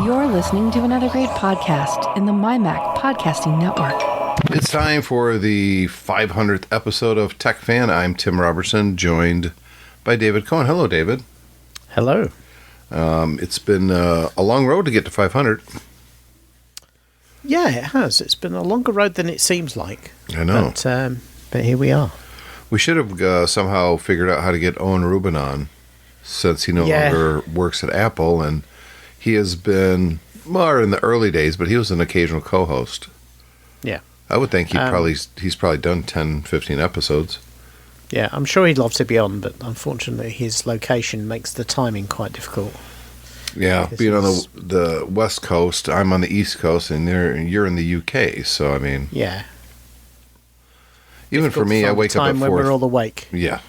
You're listening to another great podcast in the MyMac Podcasting Network. It's time for the 500th episode of TechFan. I'm Tim Robertson, joined by David Cohen. Hello, David. Hello. It's been a long road to get to 500. Yeah, it has. It's been a longer road than it seems like. I know. But here we are. We should have somehow figured out how to get Owen Rubin on, since he no longer works at Apple, and he has been, well, in the early days, but he was an occasional co-host. Yeah. I would think he's probably done 10, 15 episodes. Yeah, I'm sure he'd love to be on, but unfortunately his location makes the timing quite difficult. Yeah, being on the West Coast, I'm on the East Coast, and you're in the UK, so I mean... Yeah. Even for me, I wake up at 4... when we're all awake. Yeah.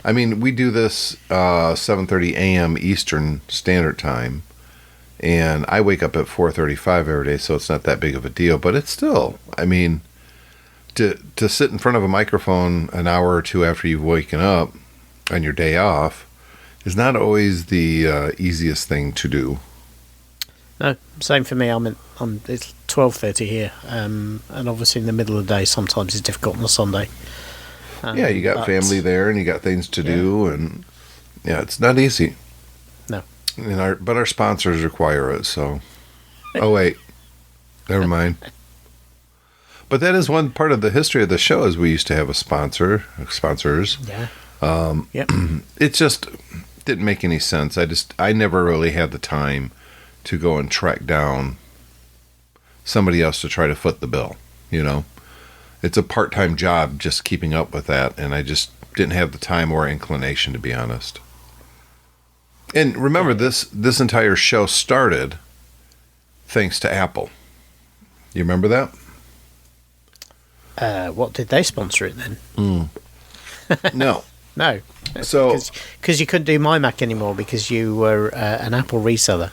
I mean, we do this 7:30 a.m. Eastern Standard Time, and I wake up at 4:35 every day, so it's not that big of a deal. But it's still, I mean, to sit in front of a microphone an hour or two after you've woken up on your day off is not always the easiest thing to do. No, same for me. It's 12:30 here, and obviously in the middle of the day sometimes it's difficult on a Sunday. Yeah, you got family there, and you got things to do, and yeah, it's not easy. No. But our sponsors require it, so... Oh, wait. Never mind. But that is one part of the history of the show, is we used to have sponsors. Yeah. Yep. It just didn't make any sense. I never really had the time to go and track down somebody else to try to foot the bill, you know? It's a part-time job just keeping up with that, and I just didn't have the time or inclination, to be honest. And remember, this entire show started thanks to Apple. You remember that? What did they sponsor it then? No. No. So, because you couldn't do MyMac anymore because you were an Apple reseller.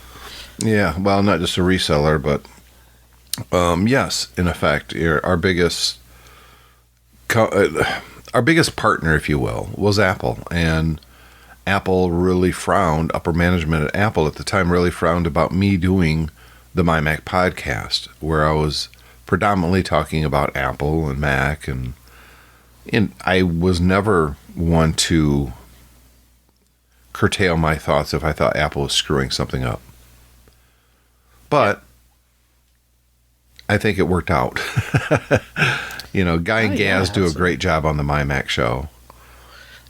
Yeah, well, not just a reseller, but yes, in effect, our biggest partner, if you will, was Apple, and Apple really frowned. Upper management at Apple at the time really frowned about me doing the MyMac podcast, where I was predominantly talking about Apple and Mac, and I was never one to curtail my thoughts if I thought Apple was screwing something up. But I think it worked out. You know, Guy and Gaz do a great job on the MyMac show.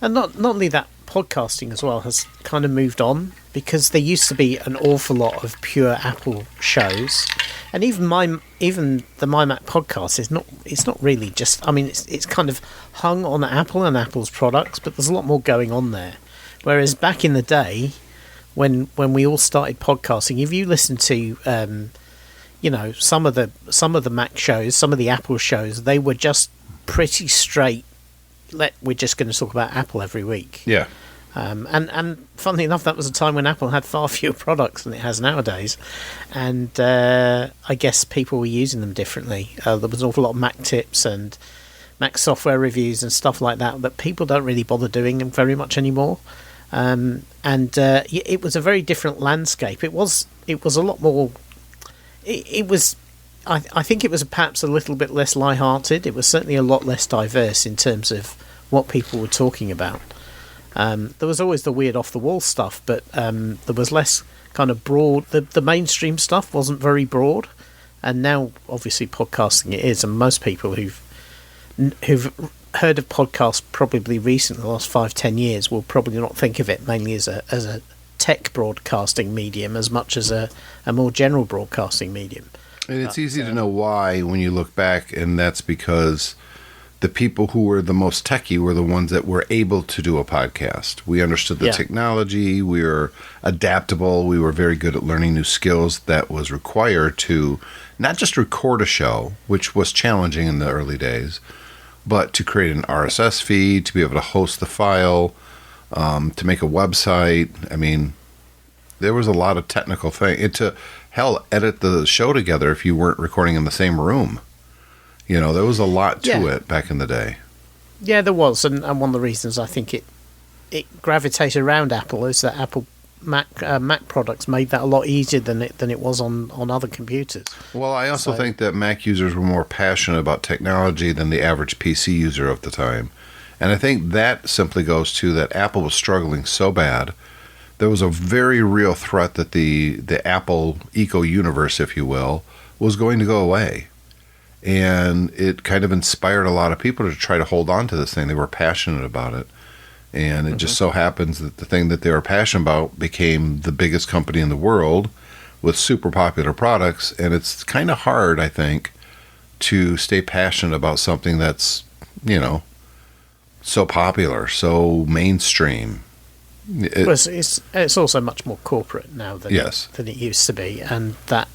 And not only that, podcasting as well has kind of moved on, because there used to be an awful lot of pure Apple shows, and even the MyMac podcast it's not really just, I mean, it's kind of hung on Apple and Apple's products, but there's a lot more going on there. Whereas back in the day, when we all started podcasting, if you listen to some of the Mac shows, some of the Apple shows, they were just pretty straight. We're just going to talk about Apple every week. Yeah. And funnily enough, that was a time when Apple had far fewer products than it has nowadays, and I guess people were using them differently. There was an awful lot of Mac tips and Mac software reviews and stuff like that, but people don't really bother doing them very much anymore. It was a very different landscape. It was a lot more. It was. I think it was perhaps a little bit less light-hearted. It was certainly a lot less diverse in terms of what people were talking about. There was always the weird off-the-wall stuff, but there was less kind of broad. The mainstream stuff wasn't very broad, and now obviously podcasting it is, and most people who've heard of podcasts probably recently, the last 5-10 years, will probably not think of it mainly as a tech broadcasting medium as much as a more general broadcasting medium. And it's easy to know why when you look back, and that's because the people who were the most techie were the ones that were able to do a podcast. We understood the technology, we were adaptable, we were very good at learning new skills that was required to not just record a show, which was challenging in the early days, but to create an RSS feed, to be able to host the file, to make a website. I mean, there was a lot of technical things. To edit the show together if you weren't recording in the same room. You know, there was a lot to it back in the day. Yeah, there was, and one of the reasons I think it gravitated around Apple is that Apple Mac products made that a lot easier than it was on other computers. Well, I also think that Mac users were more passionate about technology than the average PC user of the time. And I think that simply goes to that Apple was struggling so bad. There was a very real threat that the Apple eco-universe, if you will, was going to go away. And it kind of inspired a lot of people to try to hold on to this thing. They were passionate about it. And it just so happens that the thing that they were passionate about became the biggest company in the world with super popular products. And it's kind of hard, I think, to stay passionate about something that's, so popular, so mainstream. It's also much more corporate now than it used to be. And that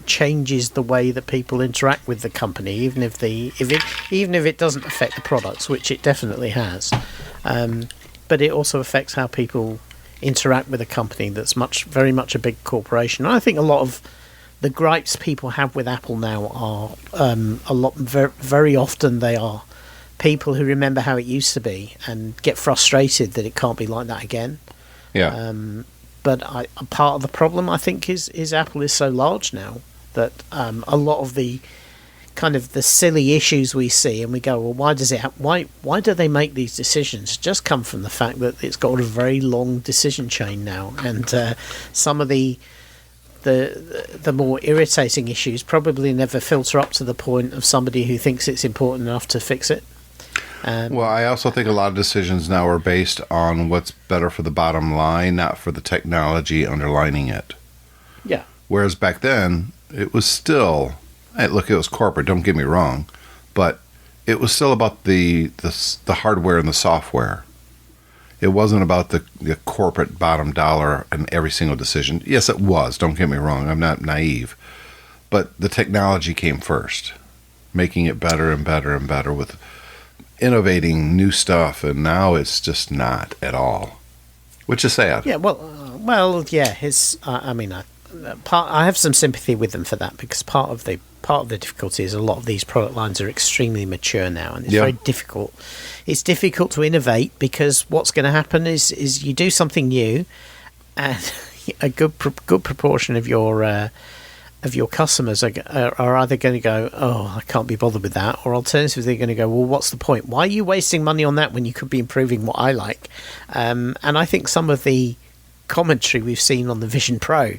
changes the way that people interact with the company, even if it doesn't affect the products, which it definitely has. But it also affects how people interact with a company that's very much a big corporation. And I think a lot of the gripes people have with Apple now are very often they are people who remember how it used to be and get frustrated that it can't be like that again. Yeah. But a part of the problem, I think, is Apple is so large now that a lot of the kind of the silly issues we see, and we go, well, why do they make these decisions? Just come from the fact that it's got a very long decision chain now, and some of the more irritating issues probably never filter up to the point of somebody who thinks it's important enough to fix it. Well, I also think a lot of decisions now are based on what's better for the bottom line, not for the technology underlining it. Yeah. Whereas back then, it was still, it was corporate, don't get me wrong, but it was still about the hardware and the software. It wasn't about the corporate bottom dollar in every single decision. Yes, it was, don't get me wrong, I'm not naive. But the technology came first, making it better and better and better with innovating new stuff, and now it's just not at all, which is sad. Yeah, yeah. I have some sympathy with them for that, because part of the difficulty is a lot of these product lines are extremely mature now, and it's very difficult. It's difficult to innovate, because what's going to happen is you do something new, and a good proportion of your customers are either going to go, oh, I can't be bothered with that, or alternatively they're going to go, well, what's the point? Why are you wasting money on that when you could be improving what I like? And I think some of the commentary we've seen on the Vision Pro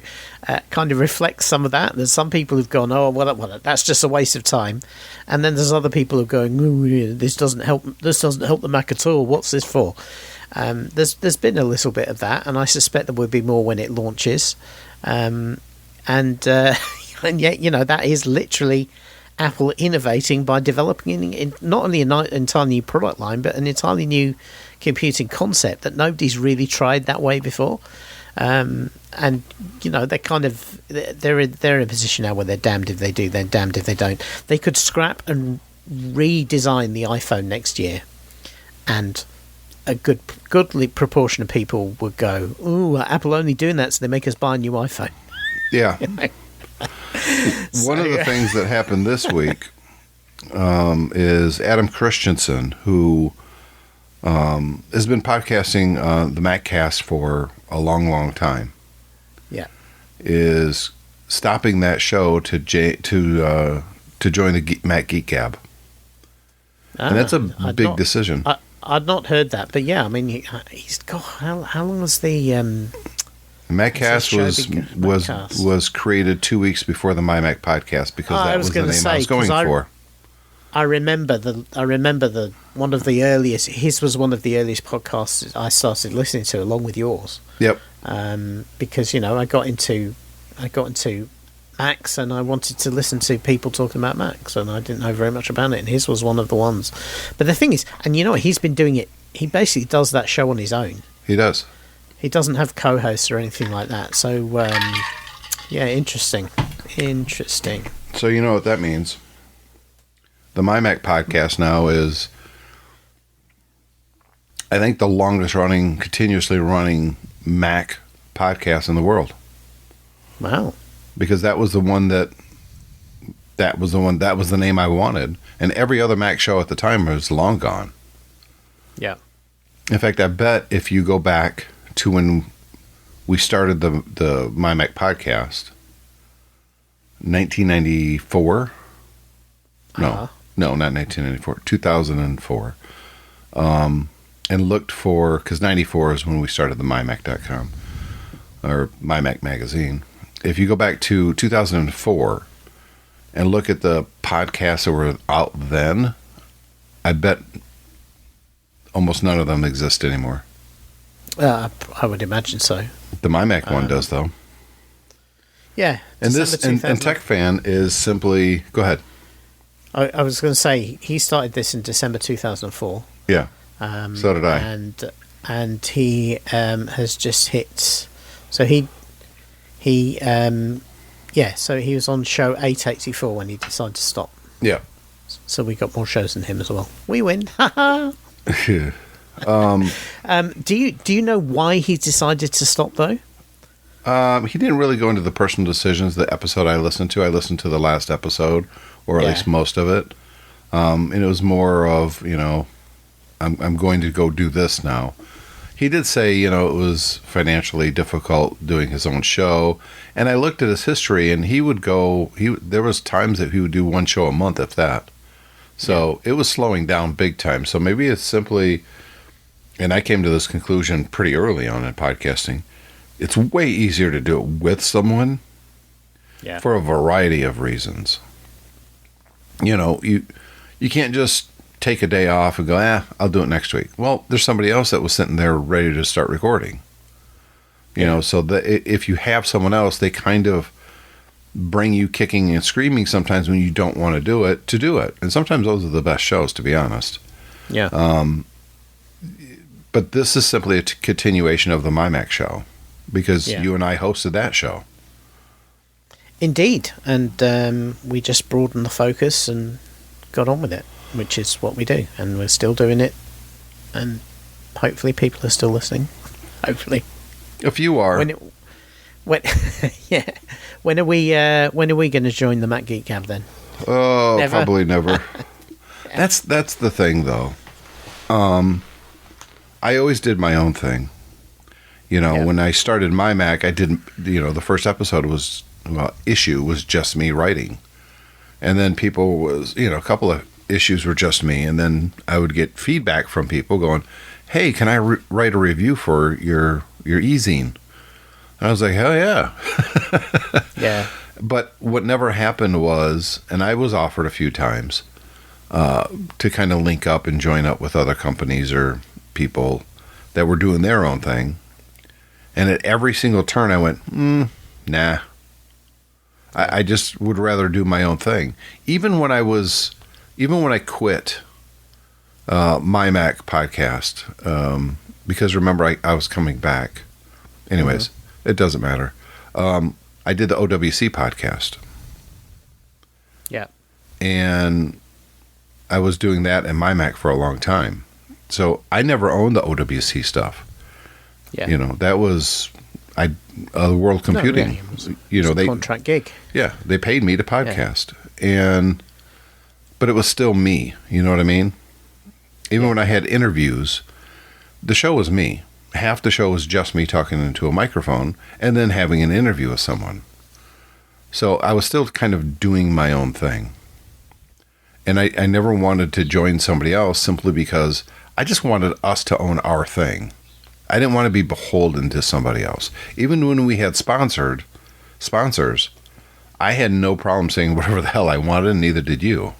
kind of reflects some of that. There's some people who've gone, oh, well, that's just a waste of time, and then there's other people who are going, oh, this doesn't help the Mac at all. What's this for? There's been a little bit of that, and I suspect there will be more when it launches. And yet, that is literally Apple innovating by developing not only an entirely new product line, but an entirely new computing concept that nobody's really tried that way before. And they're kind of they're in a position now where they're damned if they do, they're damned if they don't. They could scrap and redesign the iPhone next year, and a goodly proportion of people would go, "Ooh, Apple only doing that so they make us buy a new iPhone." Yeah. One of the things that happened this week is Adam Christensen, who has been podcasting the MacCast for a long, long time. Yeah. Is stopping that show to join the Mac Geek Gab. And that's a big decision. I'd not heard that, but yeah, I mean, he's got how long was the MacCast was created 2 weeks before the MyMac podcast, because that was the name I was going for. I remember the one of the earliest. His was one of the earliest podcasts I started listening to, along with yours. Yep. Because I got into Macs, and I wanted to listen to people talking about Macs, and I didn't know very much about it, and his was one of the ones. But the thing is, and he's been doing it. He basically does that show on his own. He does. He doesn't have co-hosts or anything like that. So, yeah, interesting. So you know what that means. The MyMac podcast now is, I think, the longest running, continuously running Mac podcast in the world. Wow. Because that was the name I wanted. And every other Mac show at the time was long gone. Yeah. In fact, I bet if you go back to when we started the MyMac podcast 1994. No, not 1994, 2004. And looked for, because 94 is when we started the MyMac.com, or MyMac magazine. If you go back to 2004 and look at the podcasts that were out then, I bet almost none of them exist anymore. I would imagine so. The MyMac one does, though. Yeah. And TechFan is simply... Go ahead. I was going to say, he started this in December 2004. Yeah. So did I. And he has just hit... So he was on show 884 when he decided to stop. Yeah. So we got more shows than him as well. We win. Do you know why he decided to stop, though? He didn't really go into the personal decisions. The episode I listened to the last episode, or at least most of it. And it was more of, I'm going to go do this now. He did say, it was financially difficult doing his own show. And I looked at his history, and he would go, there was times that he would do one show a month, if that. So it was slowing down big time. So maybe it's simply, and I came to this conclusion pretty early on in podcasting, it's way easier to do it with someone for a variety of reasons. You can't just take a day off and go, I'll do it next week. Well, there's somebody else that was sitting there ready to start recording. So if you have someone else, they kind of bring you kicking and screaming sometimes when you don't want to do it. And sometimes those are the best shows, to be honest. Yeah. But this is simply a continuation of the MyMac show, because you and I hosted that show. Indeed. And we just broadened the focus and got on with it, which is what we do. And we're still doing it. And hopefully people are still listening. Hopefully. A few are. When are we going to join the Mac Geek Cab then? Oh, never. Probably never. That's the thing, though. I always did my own thing. When I started MyMac, I didn't. The first episode issue was just me writing, and then people was a couple of issues were just me, and then I would get feedback from people going, "Hey, can I write a review for your e-zine?" And I was like, hell yeah. Yeah. But what never happened was, and I was offered a few times to kind of link up and join up with other companies or people that were doing their own thing. And at every single turn I went, nah. I just would rather do my own thing. Even when I quit MyMac podcast, because remember I was coming back. Anyways, it doesn't matter. I did the OWC podcast. Yeah. And I was doing that in MyMac for a long time. So I never owned the OWC stuff. Yeah. That was World Computing. No, it was a contract gig. Yeah, they paid me to podcast. But it was still me, you know what I mean? Even when I had interviews, the show was me. Half the show was just me talking into a microphone and then having an interview with someone. So I was still kind of doing my own thing. And I never wanted to join somebody else simply because I just wanted us to own our thing. I didn't want to be beholden to somebody else. Even when we had sponsors, I had no problem saying whatever the hell I wanted, and neither did you.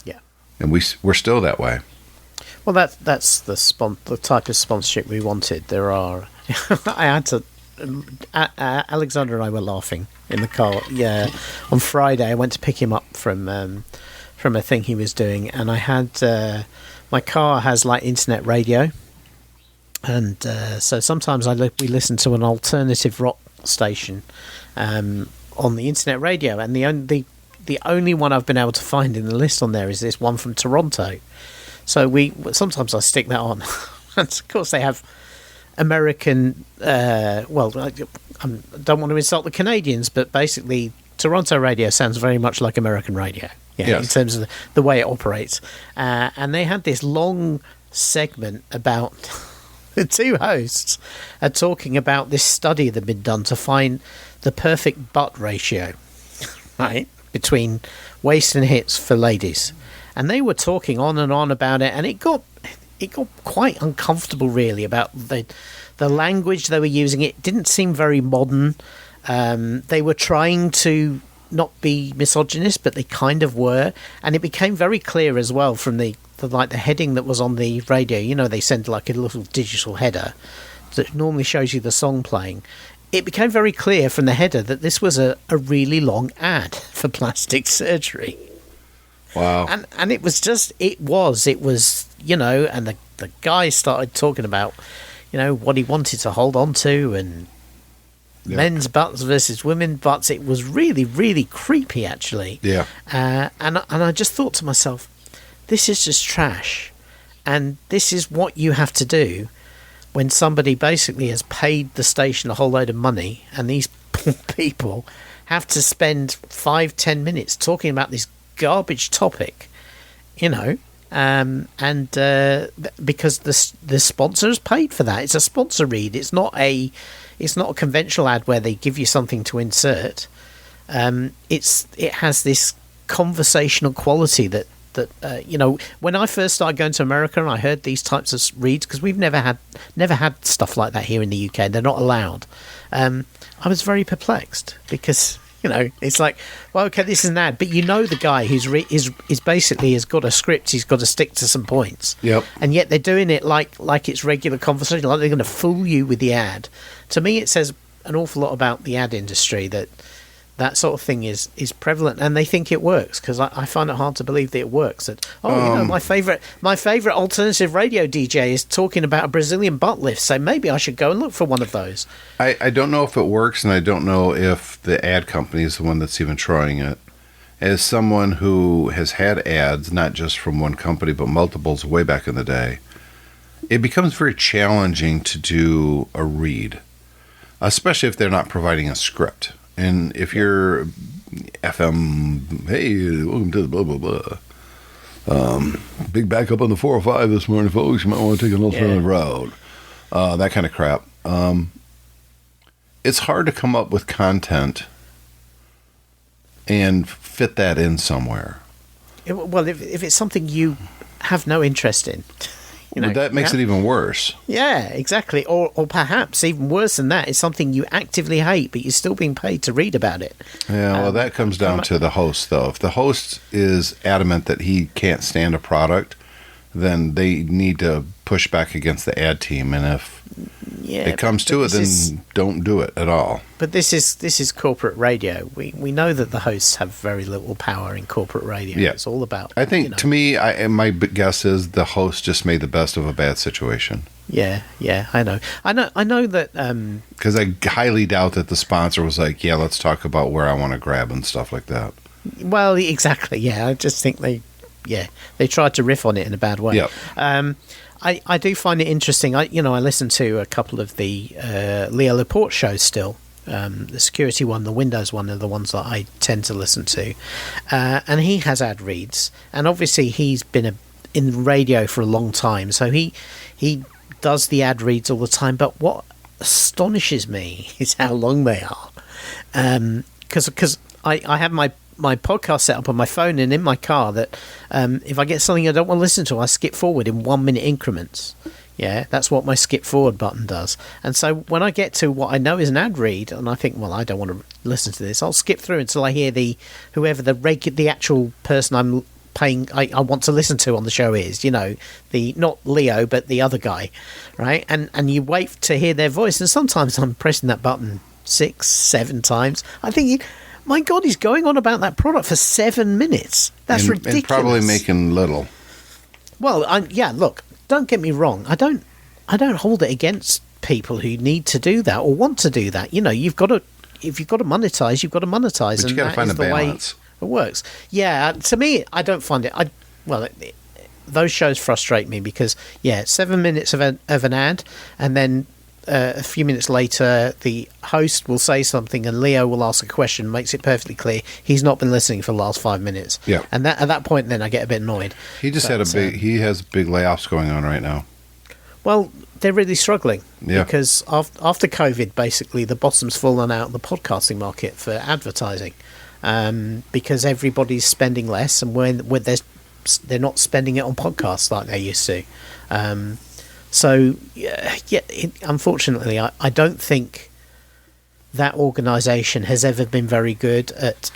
Yeah. And we're still that way. Well, that's the type of sponsorship we wanted. There are... I had to... Alexander and I were laughing in the car. Yeah, on Friday I went to pick him up from a thing he was doing, and I had... my car has, internet radio. And so sometimes we listen to an alternative rock station on the internet radio, and the only one I've been able to find in the list on there is this one from Toronto. So sometimes I stick that on, and of course they have American. I don't want to insult the Canadians, but basically Toronto radio sounds very much like American radio, in terms of the way it operates. And they had this long segment about the two hosts are talking about this study that had been done to find the perfect butt ratio, right, between waist and hips for ladies. And they were talking on and on about it, and it got quite uncomfortable, really, about the language they were using. It didn't seem very modern. They were trying to not be misogynist, but they kind of were, and it became very clear as well from the heading that was on the radio. You know, they send like a little digital header that normally shows you the song playing. It became very clear from the header that this was a really long ad for plastic surgery. Wow. And it was, you know, and the guy started talking about, you know, what he wanted to hold on to, and men's butts versus women's butts. It was really, really creepy, actually. Yeah. And I just thought to myself, this is just trash. And this is what you have to do when somebody basically has paid the station a whole load of money, and these poor people have to spend 5-10 minutes talking about this garbage topic, you know, because the sponsor has paid for that. It's a sponsor read. It's not a conventional ad where they give you something to insert. It has this conversational quality that you know, when I first started going to America and I heard these types of reads, because we've never had stuff like that here in the UK. They're not allowed. I was very perplexed because, you know, it's like, well, okay, this is an ad, but you know the guy who's is basically has got a script. He's got to stick to some points. Yep. And yet they're doing it like it's regular conversation, like they're going to fool you with the ad. To me, it says an awful lot about the ad industry that sort of thing is prevalent, and they think it works, because I find it hard to believe that it works. That you know, my favorite alternative radio DJ is talking about a Brazilian butt lift, so maybe I should go and look for one of those. I don't know if it works, and I don't know if the ad company is the one that's even trying it. As someone who has had ads, not just from one company, but multiples way back in the day, it becomes very challenging to do a read, especially if they're not providing a script. And if you're FM, hey, welcome to the blah, blah, blah. Big backup on the 405 this morning, folks. You might want to take an alternative road. That kind of crap. It's hard to come up with content and fit that in somewhere. Well, if it's something you have no interest in. You know, that makes it even worse. Yeah, exactly. Or perhaps even worse than that, it's something you actively hate, but you're still being paid to read about it. Yeah, well, that comes down to the host, though. If the host is adamant that he can't stand a product, then they need to push back against the ad team. And if it comes to it, then don't do it at all. But this is corporate radio. We know that the hosts have very little power in corporate radio. Yeah. It's all about. I think, you know, to me, my guess is the host just made the best of a bad situation. Yeah, I know that. Because I highly doubt that the sponsor was like, "Yeah, let's talk about where I want to grab and stuff like that." Well, exactly. Yeah, I just think they tried to riff on it in a bad way. Yep. I do find it interesting. I listen to a couple of the Leo Laporte shows still. The security one, the Windows one are the ones that I tend to listen to. And he has ad reads. And obviously he's been in radio for a long time. So he does the ad reads all the time. But what astonishes me is how long they are. Because I have my podcast set up on my phone and in my car that if I get something I don't want to listen to, I skip forward in 1 minute increments. Yeah, that's what my skip forward button does. And so when I get to what I know is an ad read and I think, well, I don't want to listen to this, I'll skip through until I hear the actual person I'm paying I want to listen to on the show is, you know, the not Leo but the other guy, right? And you wait to hear their voice, and sometimes I'm pressing that button 6-7 times. I think my God, he's going on about that product for 7 minutes. That's ridiculous. And probably making little. Well, look, don't get me wrong. I don't hold it against people who need to do that or want to do that. You know, if you've got to monetize, you've got to monetize. But you got to find a balance. It works. Yeah, to me, I don't find it. Those shows frustrate me because 7 minutes of an ad, and then a few minutes later, the host will say something and Leo will ask a question, makes it perfectly clear he's not been listening for the last 5 minutes. Yeah. And at that point, then I get a bit annoyed. He just he has big layoffs going on right now. Well, they're really struggling Yeah. because after COVID, basically the bottom's fallen out of the podcasting market for advertising, because everybody's spending less, and when they're not spending it on podcasts like they used to. Unfortunately, I don't think that organisation has ever been very good at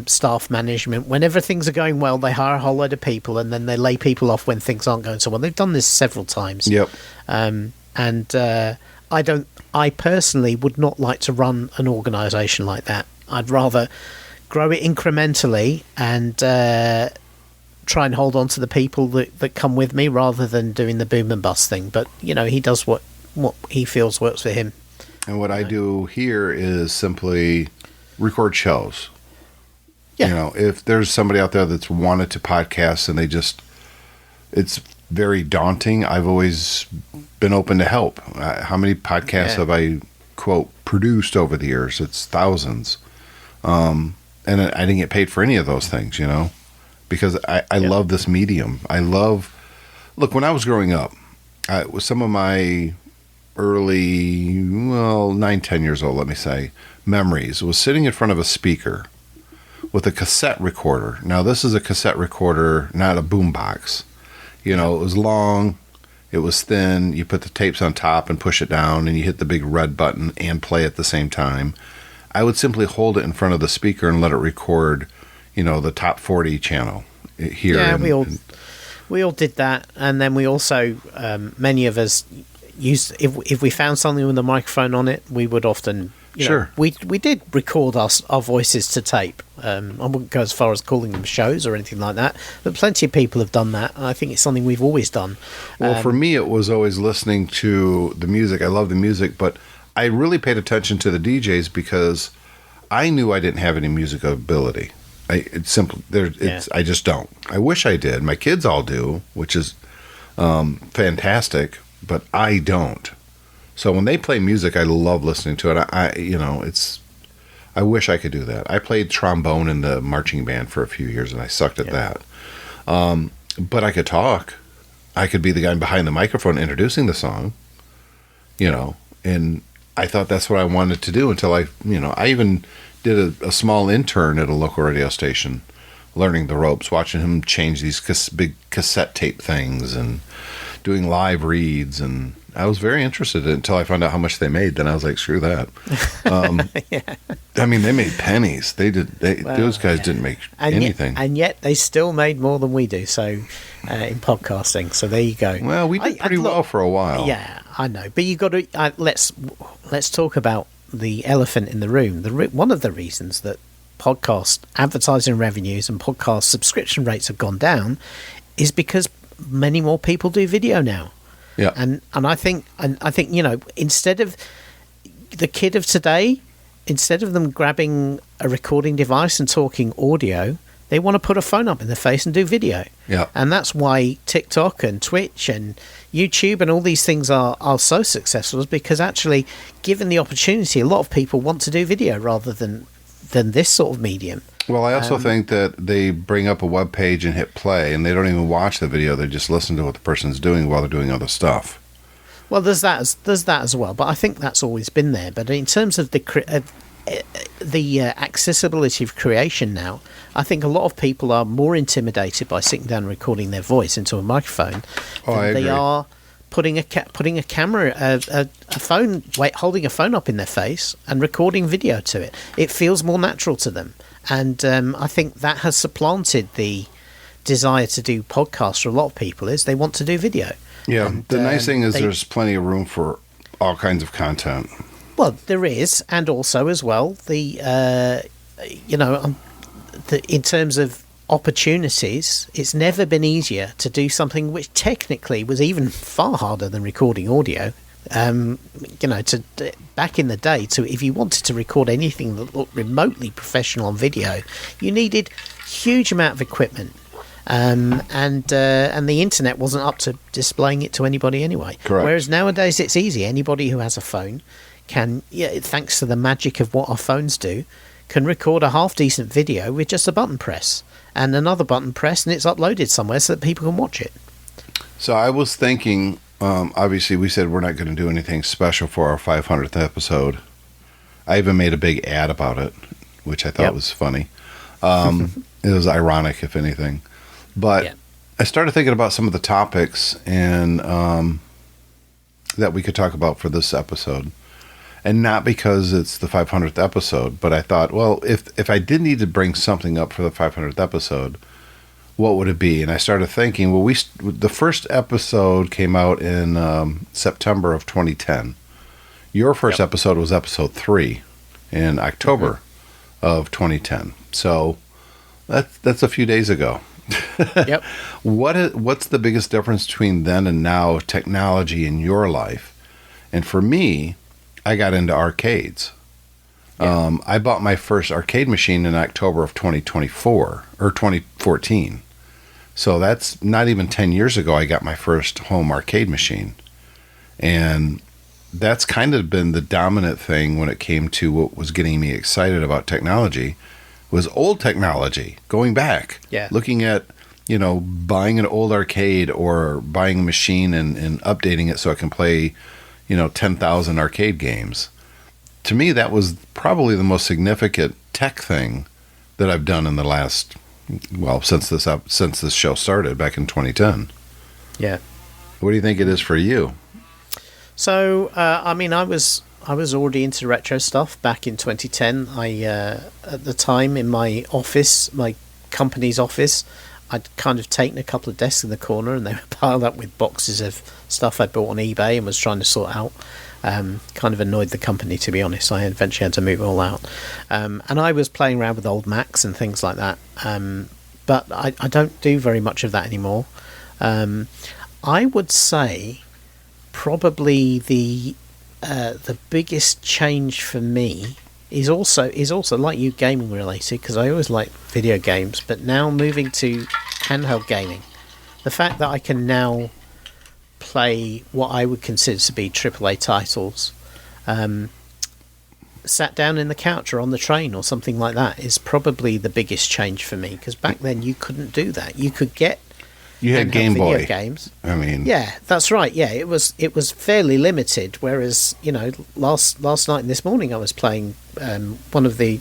staff management. Whenever things are going well, they hire a whole load of people, and then they lay people off when things aren't going so well. They've done this several times. Yep. I personally would not like to run an organisation like that. I'd rather grow it incrementally and try and hold on to the people that come with me rather than doing the boom and bust thing. But, he does what he feels works for him. And what I do here is simply record shows. Yeah. If there's somebody out there that's wanted to podcast and it's very daunting, I've always been open to help. How many podcasts have I, quote, produced over the years? It's thousands. And I didn't get paid for any of those things, because I love this medium. Look, when I was growing up, some of my early, 9, 10 years old, let me say, memories was sitting in front of a speaker with a cassette recorder. Now, this is a cassette recorder, not a boombox. It was long, it was thin, you put the tapes on top and push it down, and you hit the big red button and play at the same time. I would simply hold it in front of the speaker and let it record, the top 40 channel here. Yeah, we all did that, and then we also, many of us used, if we found something with a microphone on it, we would often, Sure. We did record our voices to tape. I wouldn't go as far as calling them shows or anything like that, but plenty of people have done that, and I think it's something we've always done. Well, for me, it was always listening to the music. I love the music, but I really paid attention to the DJs because I knew I didn't have any music ability. It's simple. I just don't. I wish I did. My kids all do, which is fantastic, but I don't. So when they play music, I love listening to it. I wish I could do that. I played trombone in the marching band for a few years, and I sucked at that. But I could talk. I could be the guy behind the microphone introducing the song, and I thought that's what I wanted to do until I even did a small intern at a local radio station, learning the ropes, watching him change these big cassette tape things and doing live reads, and I was very interested in it until I found out how much they made. Then I was like, screw that. I mean, they made pennies. Those guys didn't make anything. And yet they still made more than we do, so in podcasting. So there you go. Well, we did pretty well for a while. Yeah, I know. But you got to let's talk about the elephant in the room. One of the reasons that podcast advertising revenues and podcast subscription rates have gone down is because many more people do video now. Yeah. And I think instead of the kid of today, instead of them grabbing a recording device and talking audio, they want to put a phone up in their face and do video. Yeah. And that's why TikTok and Twitch and YouTube and all these things are so successful, is because actually, given the opportunity, a lot of people want to do video rather than this sort of medium. Well, I also think that they bring up a web page and hit play, and they don't even watch the video. They just listen to what the person's doing while they're doing other stuff. Well, there's that as well, but I think that's always been there. But in terms of the accessibility of creation now, I think a lot of people are more intimidated by sitting down and recording their voice into a microphone than they are putting a camera, a phone, holding a phone up in their face and recording video to it. It feels more natural to them, and I think that has supplanted the desire to do podcasts for a lot of people. Is they want to do video. Yeah, and, the nice thing is there's plenty of room for all kinds of content. Well, there is, and also as well in terms of opportunities, it's never been easier to do something which technically was even far harder than recording audio. Back in the day, if you wanted to record anything that looked remotely professional on video, you needed huge amount of equipment. And the internet wasn't up to displaying it to anybody anyway. Correct. Whereas nowadays it's easy. Anybody who has a phone can, thanks to the magic of what our phones do, can record a half decent video with just a button press and another button press, and it's uploaded somewhere so that people can watch it. So I was thinking, obviously we said we're not going to do anything special for our 500th episode. I even made a big ad about it, which I thought was funny. It was ironic, if anything. But I started thinking about some of the topics and that we could talk about for this episode. And not because it's the 500th episode, but I thought, well, if I did need to bring something up for the 500th episode, what would it be? And I started thinking, well, the first episode came out in September of 2010. Your first episode was episode 3 in October of 2010. So that's a few days ago. Yep. What's the biggest difference between then and now, technology in your life? And for me, I got into arcades. Yeah. I bought my first arcade machine in October of 2024 or 2014. So that's not even 10 years ago I got my first home arcade machine. And that's kind of been the dominant thing when it came to what was getting me excited about technology was old technology, going back. Yeah. Looking at, buying an old arcade or buying a machine and updating it so it can play 10,000 arcade games. To me, that was probably the most significant tech thing that I've done in the last, since this show started back in 2010. Yeah. What do you think it is for you? So, I was already into retro stuff back in 2010. At the time in my office, my company's office, I'd kind of taken a couple of desks in the corner and they were piled up with boxes of stuff I bought on eBay and was trying to sort out. Kind of annoyed the company, to be honest. I eventually had to move it all out. And I was playing around with old Macs and things like that. But I don't do very much of that anymore. I would say probably the biggest change for me is also like you, gaming related, because I always liked video games, but now moving to handheld gaming, the fact that I can now play what I would consider to be AAA titles, sat down in the couch or on the train or something like that, is probably the biggest change for me, because back then you couldn't do that. You could get had Game Boy games. Yeah, that's right. Yeah, it was fairly limited. Whereas last night and this morning I was playing one of the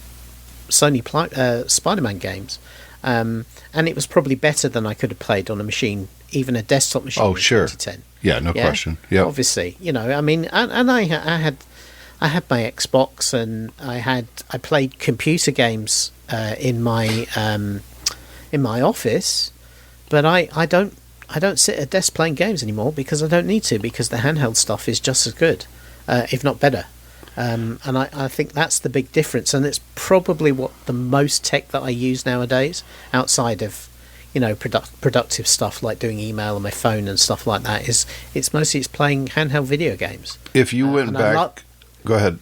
Sony Spider-Man games, and it was probably better than I could have played on a machine, even a desktop machine. Oh, sure. 2010. Yeah, no question. Yeah, obviously, and I had my Xbox, and I played computer games in my office. But I don't sit at a desk playing games anymore because I don't need to, because the handheld stuff is just as good, if not better. And I think that's the big difference, and it's probably what the most tech that I use nowadays, outside of productive stuff like doing email on my phone and stuff like that, it's mostly playing handheld video games. If you went back, go ahead.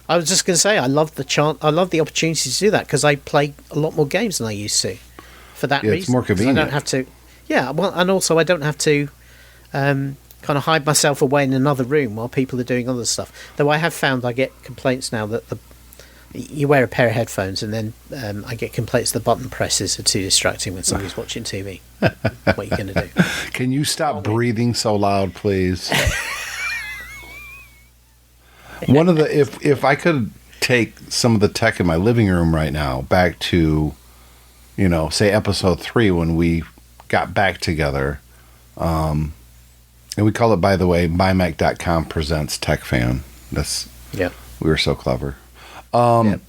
I was just going to say I love the opportunity to do that, because I play a lot more games than I used to. For that reason, it's more convenient. I don't have to. Yeah, well, and also I don't have to kind of hide myself away in another room while people are doing other stuff. Though I have found I get complaints now that you wear a pair of headphones, and then I get complaints the button presses are too distracting when somebody's watching TV. What are you going to do? Can you stop breathing so loud, please? One of the if I could take some of the tech in my living room right now back to, say episode 3 when we got back together, and we call it, by the way, mymac.com presents TechFan. We were so clever. Would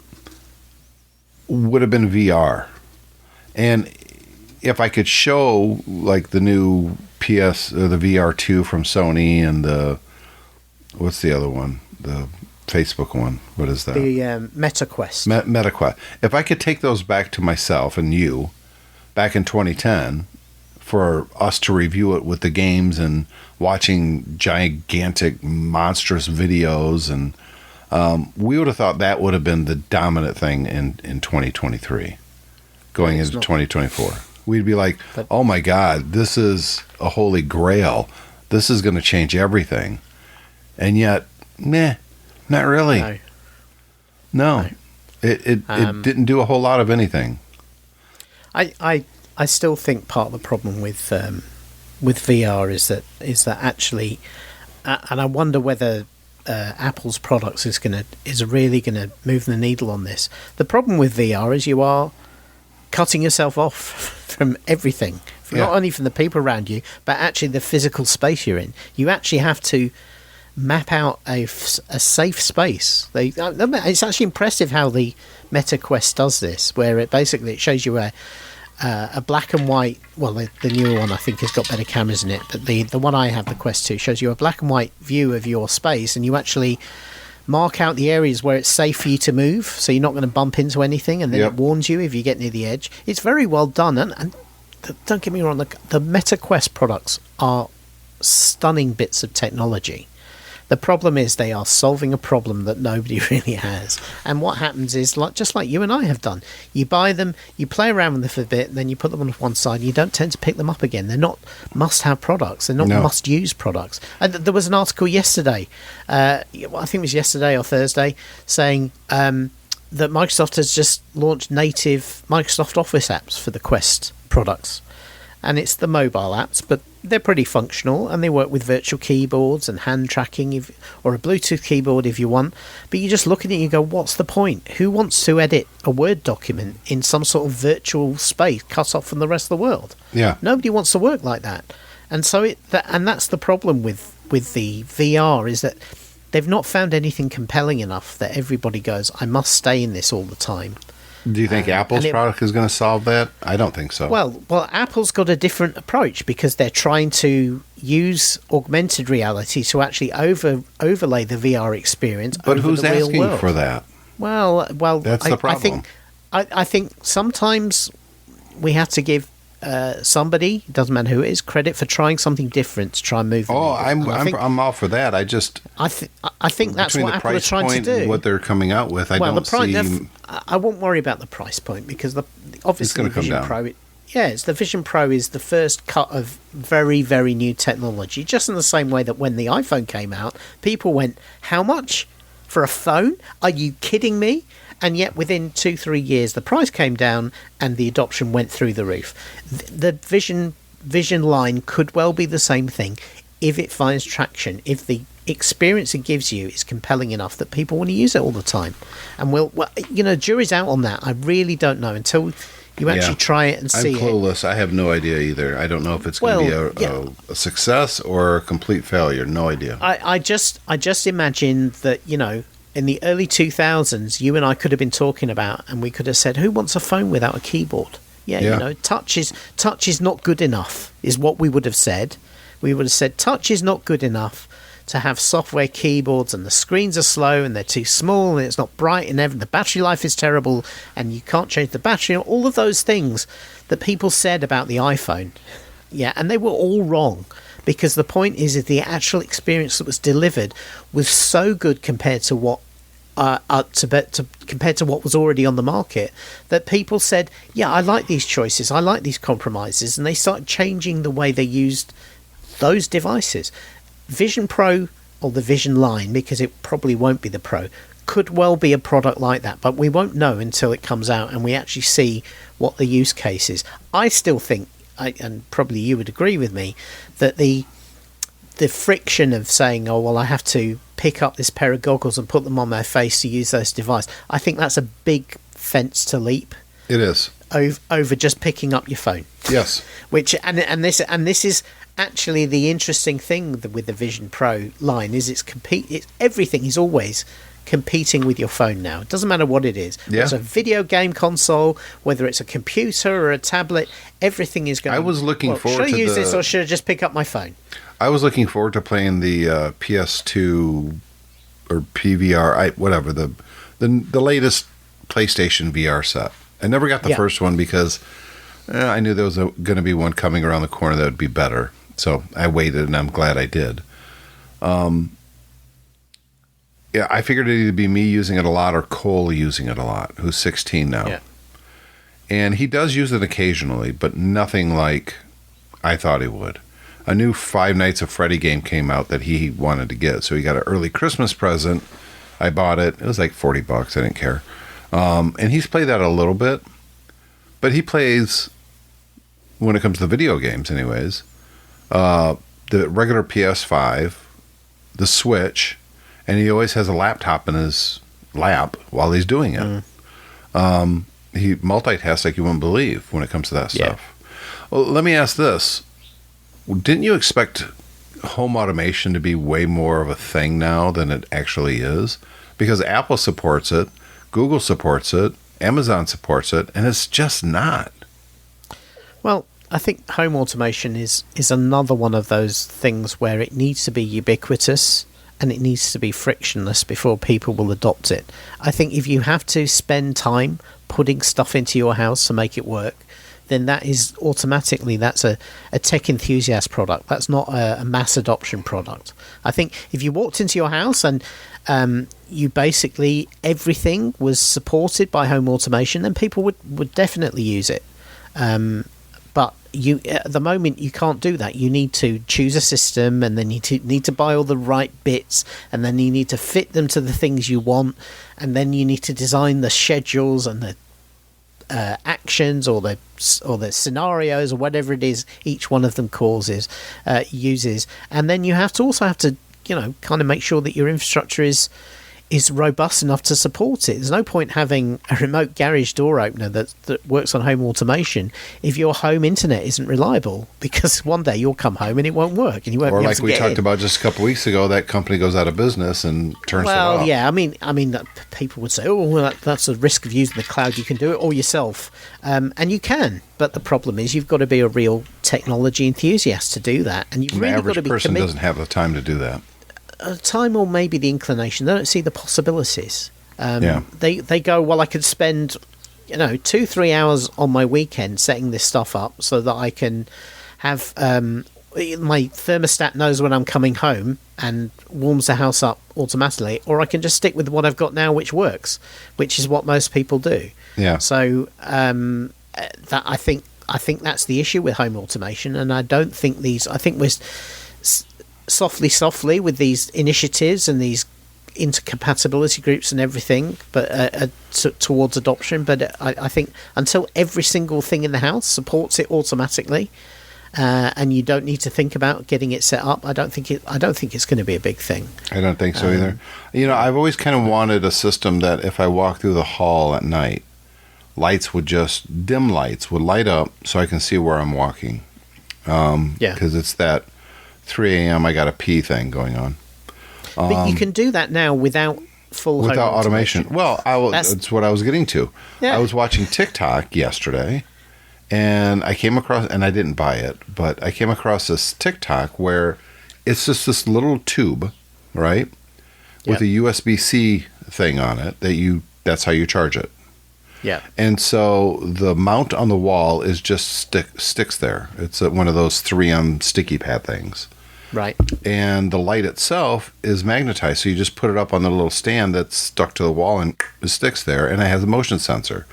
have been VR. And if I could show like the new PS or the VR2 from Sony and what's the other one? The Facebook one. What is that? The MetaQuest. MetaQuest. If I could take those back to myself and you back in 2010 for us to review it with the games and watching gigantic, monstrous videos, and we would have thought that would have been the dominant thing in 2023 going into 2024. We'd be like, oh my God, this is a holy grail. This is going to change everything. And yet, not really. No. It didn't do a whole lot of anything. I still think part of the problem with with VR is that actually, and I wonder whether Apple's products is really gonna move the needle on this. The problem with VR is you are cutting yourself off from everything, not only from the people around you, but actually the physical space you're in. You actually have to map out a safe space. It's actually impressive how the Meta Quest does this, where it shows you a black and white. Well, the newer one I think has got better cameras in it, but the one I have, the Quest 2, shows you a black and white view of your space, and you actually mark out the areas where it's safe for you to move, so you're not going to bump into anything, and then it warns you if you get near the edge. It's very well done, and don't get me wrong, the Meta Quest products are stunning bits of technology. The problem is they are solving a problem that nobody really has. And what happens is, just like you and I have done, you buy them, you play around with them for a bit, and then you put them on one side, and you don't tend to pick them up again. They're not must-have products. They're not must-use products. And there was an article yesterday, I think it was yesterday or Thursday, saying that Microsoft has just launched native Microsoft Office apps for the Quest products. And it's the mobile apps, but they're pretty functional, and they work with virtual keyboards and hand tracking, or a Bluetooth keyboard if you want. But you just look at it and you go, what's the point? Who wants to edit a Word document in some sort of virtual space cut off from the rest of the world? Yeah. Nobody wants to work like that. And so that's the problem with the VR, is that they've not found anything compelling enough that everybody goes, I must stay in this all the time. Do you think Apple's product is going to solve that? I don't think so. Well, Apple's got a different approach, because they're trying to use augmented reality to actually overlay the VR experience. But over who's the real asking world. for that? Well, that's the problem. I think sometimes we have to give somebody, it doesn't matter who it is, credit for trying something different to try and move. I'm all for that. I think that's what Apple are trying to do. And what they're coming out with, I won't worry about the price point, because obviously the Vision Pro. The Vision Pro is the first cut of very, very new technology. Just in the same way that when the iPhone came out, people went, "How much for a phone? Are you kidding me?" And yet within 2-3 years, the price came down and the adoption went through the roof. The Vision line could well be the same thing if it finds traction, if the experience it gives you is compelling enough that people want to use it all the time. And jury's out on that. I really don't know until you actually try it and see it. I'm clueless. I have no idea either. I don't know if it's going to be a success or a complete failure. No idea. I just imagine that, in the early 2000s, you and I could have been talking about, and we could have said, who wants a phone without a keyboard? Touch is not good enough, is what we would have said. We would have said, touch is not good enough to have software keyboards, and the screens are slow, and they're too small, and it's not bright, and the battery life is terrible, and you can't change the battery, and all of those things that people said about the iPhone. Yeah, and they were all wrong. Because the point is the actual experience that was delivered was so good compared to what compared to what was already on the market, that people said, yeah, I like these choices, I like these compromises, and they started changing the way they used those devices. Vision Pro, or the Vision line, because it probably won't be the Pro, could well be a product like that, but we won't know until it comes out and we actually see what the use case is. I still think, and probably you would agree with me, that the friction of saying, oh, well, I have to pick up this pair of goggles and put them on my face to use this device, I think that's a big fence to leap. It is. Over just picking up your phone. Yes. This is actually the interesting thing with the Vision Pro line, is everything is always competing with your phone now. It doesn't matter what it is. Yeah. Whether it's a video game console, whether it's a computer or a tablet, everything is going. I was looking forward to should I use this, or should I just pick up my phone? I was looking forward to playing the PS2 or PVR, whatever, the latest PlayStation VR set. I never got the first one because I knew there was going to be one coming around the corner that would be better. So I waited, and I'm glad I did. I figured it'd either be me using it a lot or Cole using it a lot, who's 16 now. Yeah. And he does use it occasionally, but nothing like I thought he would. A new Five Nights at Freddy game came out that he wanted to get, so he got an early Christmas present. I bought it. It was like $40. I didn't care. And he's played that a little bit, but he plays, when it comes to video games anyways, the regular PS5, the Switch, and he always has a laptop in his lap while he's doing it. He multitasks like you wouldn't believe when it comes to that stuff. Well, let me ask this. Didn't you expect home automation to be way more of a thing now than it actually is? Because Apple supports it, Google supports it, Amazon supports it, and it's just not. Well, I think home automation is another one of those things where it needs to be ubiquitous and it needs to be frictionless before people will adopt it. I think if you have to spend time putting stuff into your house to make it work, then that is automatically, that's a tech enthusiast product. That's not a mass adoption product. I think if you walked into your house and you basically, everything was supported by home automation, then people would definitely use it. But you, at the moment, you can't do that. You need to choose a system, and then you need to buy all the right bits, and then you need to fit them to the things you want, and then you need to design the schedules and the actions or the scenarios or whatever it is each one of them uses, and then you also have to kind of make sure that your infrastructure is robust enough to support it. There's no point having a remote garage door opener that works on home automation if your home internet isn't reliable, because one day you'll come home and it won't work and you won't. Or be able like to we get talked in. about just a couple of weeks ago, that company goes out of business and turns it off. Well, yeah, I mean, people would say, "Oh, well, that's a risk of using the cloud. You can do it all yourself," and you can. But the problem is, you've got to be a real technology enthusiast to do that, and you've The really got average to be person committed. doesn't have the time to do that. Time or maybe the inclination. They don't see the possibilities. Yeah. They go, well, I could spend 2-3 hours on my weekend setting this stuff up so that I can have my thermostat knows when I'm coming home and warms the house up automatically, or I can just stick with what I've got now, which works, which is what most people do. Yeah. So that I think that's the issue with home automation, and I don't think I think we're softly with these initiatives and these intercompatibility groups and everything, but towards adoption. But I think until every single thing in the house supports it automatically, and you don't need to think about getting it set up, I don't think it's going to be a big thing. I don't think so either. I've always kind of wanted a system that if I walk through the hall at night, dim lights would light up so I can see where I'm walking. Because it's that 3 a.m. I got to pee thing going on. But you can do that now without home automation. Well, that's what I was getting to. Yeah. I was watching TikTok yesterday, and I came across, and I didn't buy it, but I came across this TikTok where it's just this little tube, right, with a USB-C thing on it that's how you charge it. Yeah. And so the mount on the wall is just sticks there. It's one of those 3M sticky pad things. Right. And the light itself is magnetized. So you just put it up on the little stand that's stuck to the wall and it sticks there. And it has a motion sensor.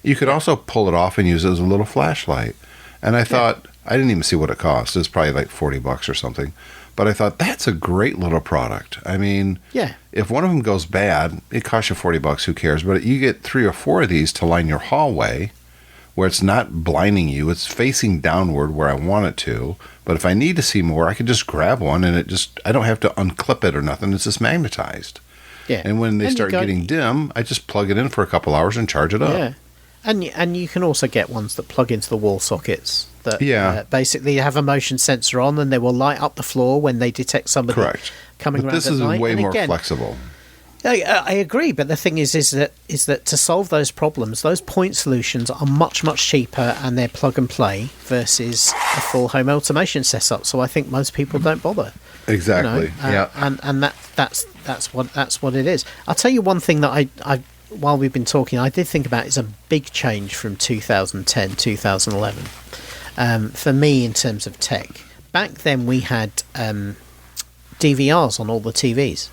You could also pull it off and use it as a little flashlight. And I thought, I didn't even see what it cost. It was probably like $40 or something. But I thought, that's a great little product. I mean, if one of them goes bad, it costs you $40. Who cares? But you get 3 or 4 of these to line your hallway, where it's not blinding you. It's facing downward where I want it to. But if I need to see more, I can just grab one and I don't have to unclip it or nothing. It's just magnetized. Yeah. And when they start getting dim, I just plug it in for a couple hours and charge it up. Yeah. And you can also get ones that plug into the wall sockets that basically have a motion sensor on, and they will light up the floor when they detect somebody coming around at night. This is way more flexible. I agree, but the thing is that to solve those problems, those point solutions are much, much cheaper, and they're plug and play versus a full home automation setup. So I think most people don't bother. Exactly. And that's what it is. I'll tell you one thing that I while we've been talking, I did think about is a big change from 2010, 2011. For me, in terms of tech, back then we had DVRs on all the TVs.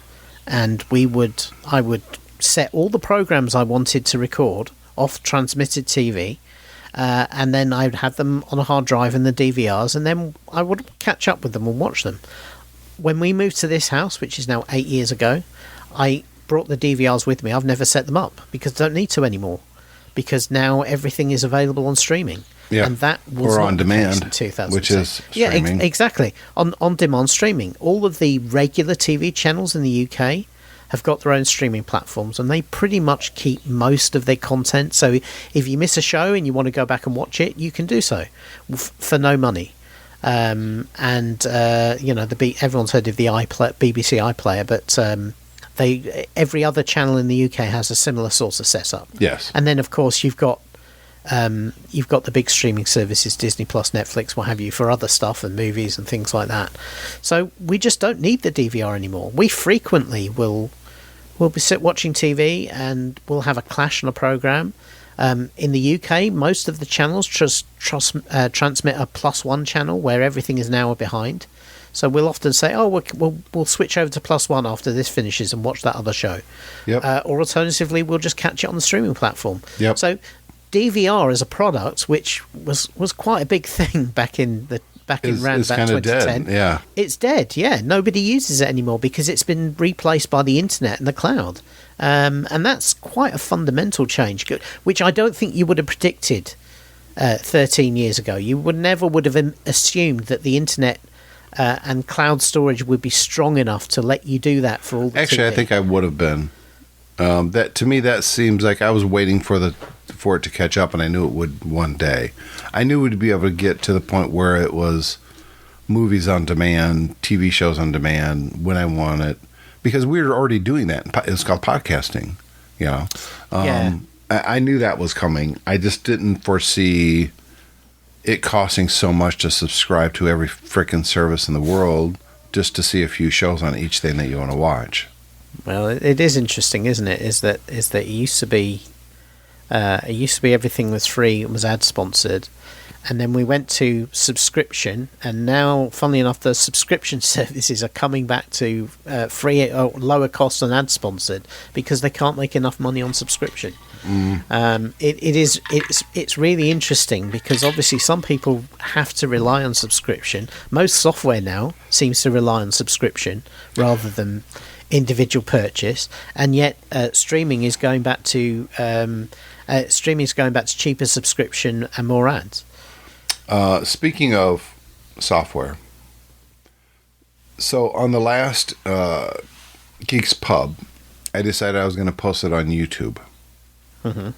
And I would set all the programs I wanted to record off transmitted TV, and then I would have them on a hard drive in the DVRs, and then I would catch up with them and watch them. When we moved to this house, which is now 8 years ago, I brought the DVRs with me. I've never set them up because I don't need to anymore, because now everything is available on streaming. Yeah. And that was or not on the case demand, in 2010. which is streaming. Exactly. On demand streaming. All of the regular TV channels in the UK have got their own streaming platforms, and they pretty much keep most of their content. So if you miss a show and you want to go back and watch it, you can do so for no money. Everyone's heard of the BBC iPlayer, but every other channel in the UK has a similar sort of setup. Yes. And then, of course, you've got the big streaming services, Disney Plus, Netflix, what have you, for other stuff and movies and things like that. So we just don't need the DVR anymore. We frequently will be watching TV and we'll have a clash on a program. In the UK, most of the channels transmit a +1 channel where everything is now behind. So we'll often say, "Oh, we'll switch over to +1 after this finishes and watch that other show." Yep. Or alternatively, we'll just catch it on the streaming platform. Yep. So DVR as a product, which was quite a big thing back in around it's about kind of 2010. dead. Yeah. It's dead. Yeah, nobody uses it anymore because it's been replaced by the internet and the cloud. And that's quite a fundamental change, which I don't think you would have predicted 13 years ago. You would have assumed that the internet and cloud storage would be strong enough to let you do that for all the Actually, TV. I think I would have been. That to me, that seems like I was waiting for it to catch up, and I knew it would one day. I knew we'd be able to get to the point where it was movies on demand, TV shows on demand when I want it, because we were already doing that. It's called podcasting, you know. Yeah. I knew that was coming. I just didn't foresee it costing so much to subscribe to every frickin' service in the world just to see a few shows on each thing that you want to watch. Well, it is interesting, isn't it? Is that it used to be everything was free, it was ad sponsored, and then we went to subscription, and now, funnily enough, the subscription services are coming back to free or lower cost than ad sponsored because they can't make enough money on subscription. It's really interesting because obviously some people have to rely on subscription. Most software now seems to rely on subscription rather than individual purchase, and yet streaming is going back to cheaper subscription and more ads. Speaking of software, so on the last Geeks Pub, I decided I was going to post it on YouTube. Mm-hmm.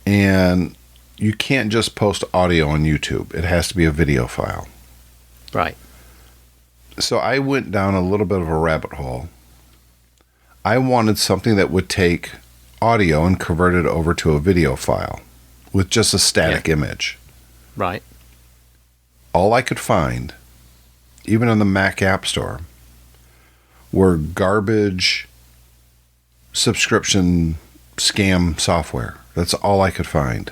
And you can't just post audio on YouTube. It has to be a video file. Right. So I went down a little bit of a rabbit hole. I wanted something that would take audio and convert it over to a video file with just a static image. Right. All I could find, even on the Mac App Store, were garbage subscription scam software. That's all I could find.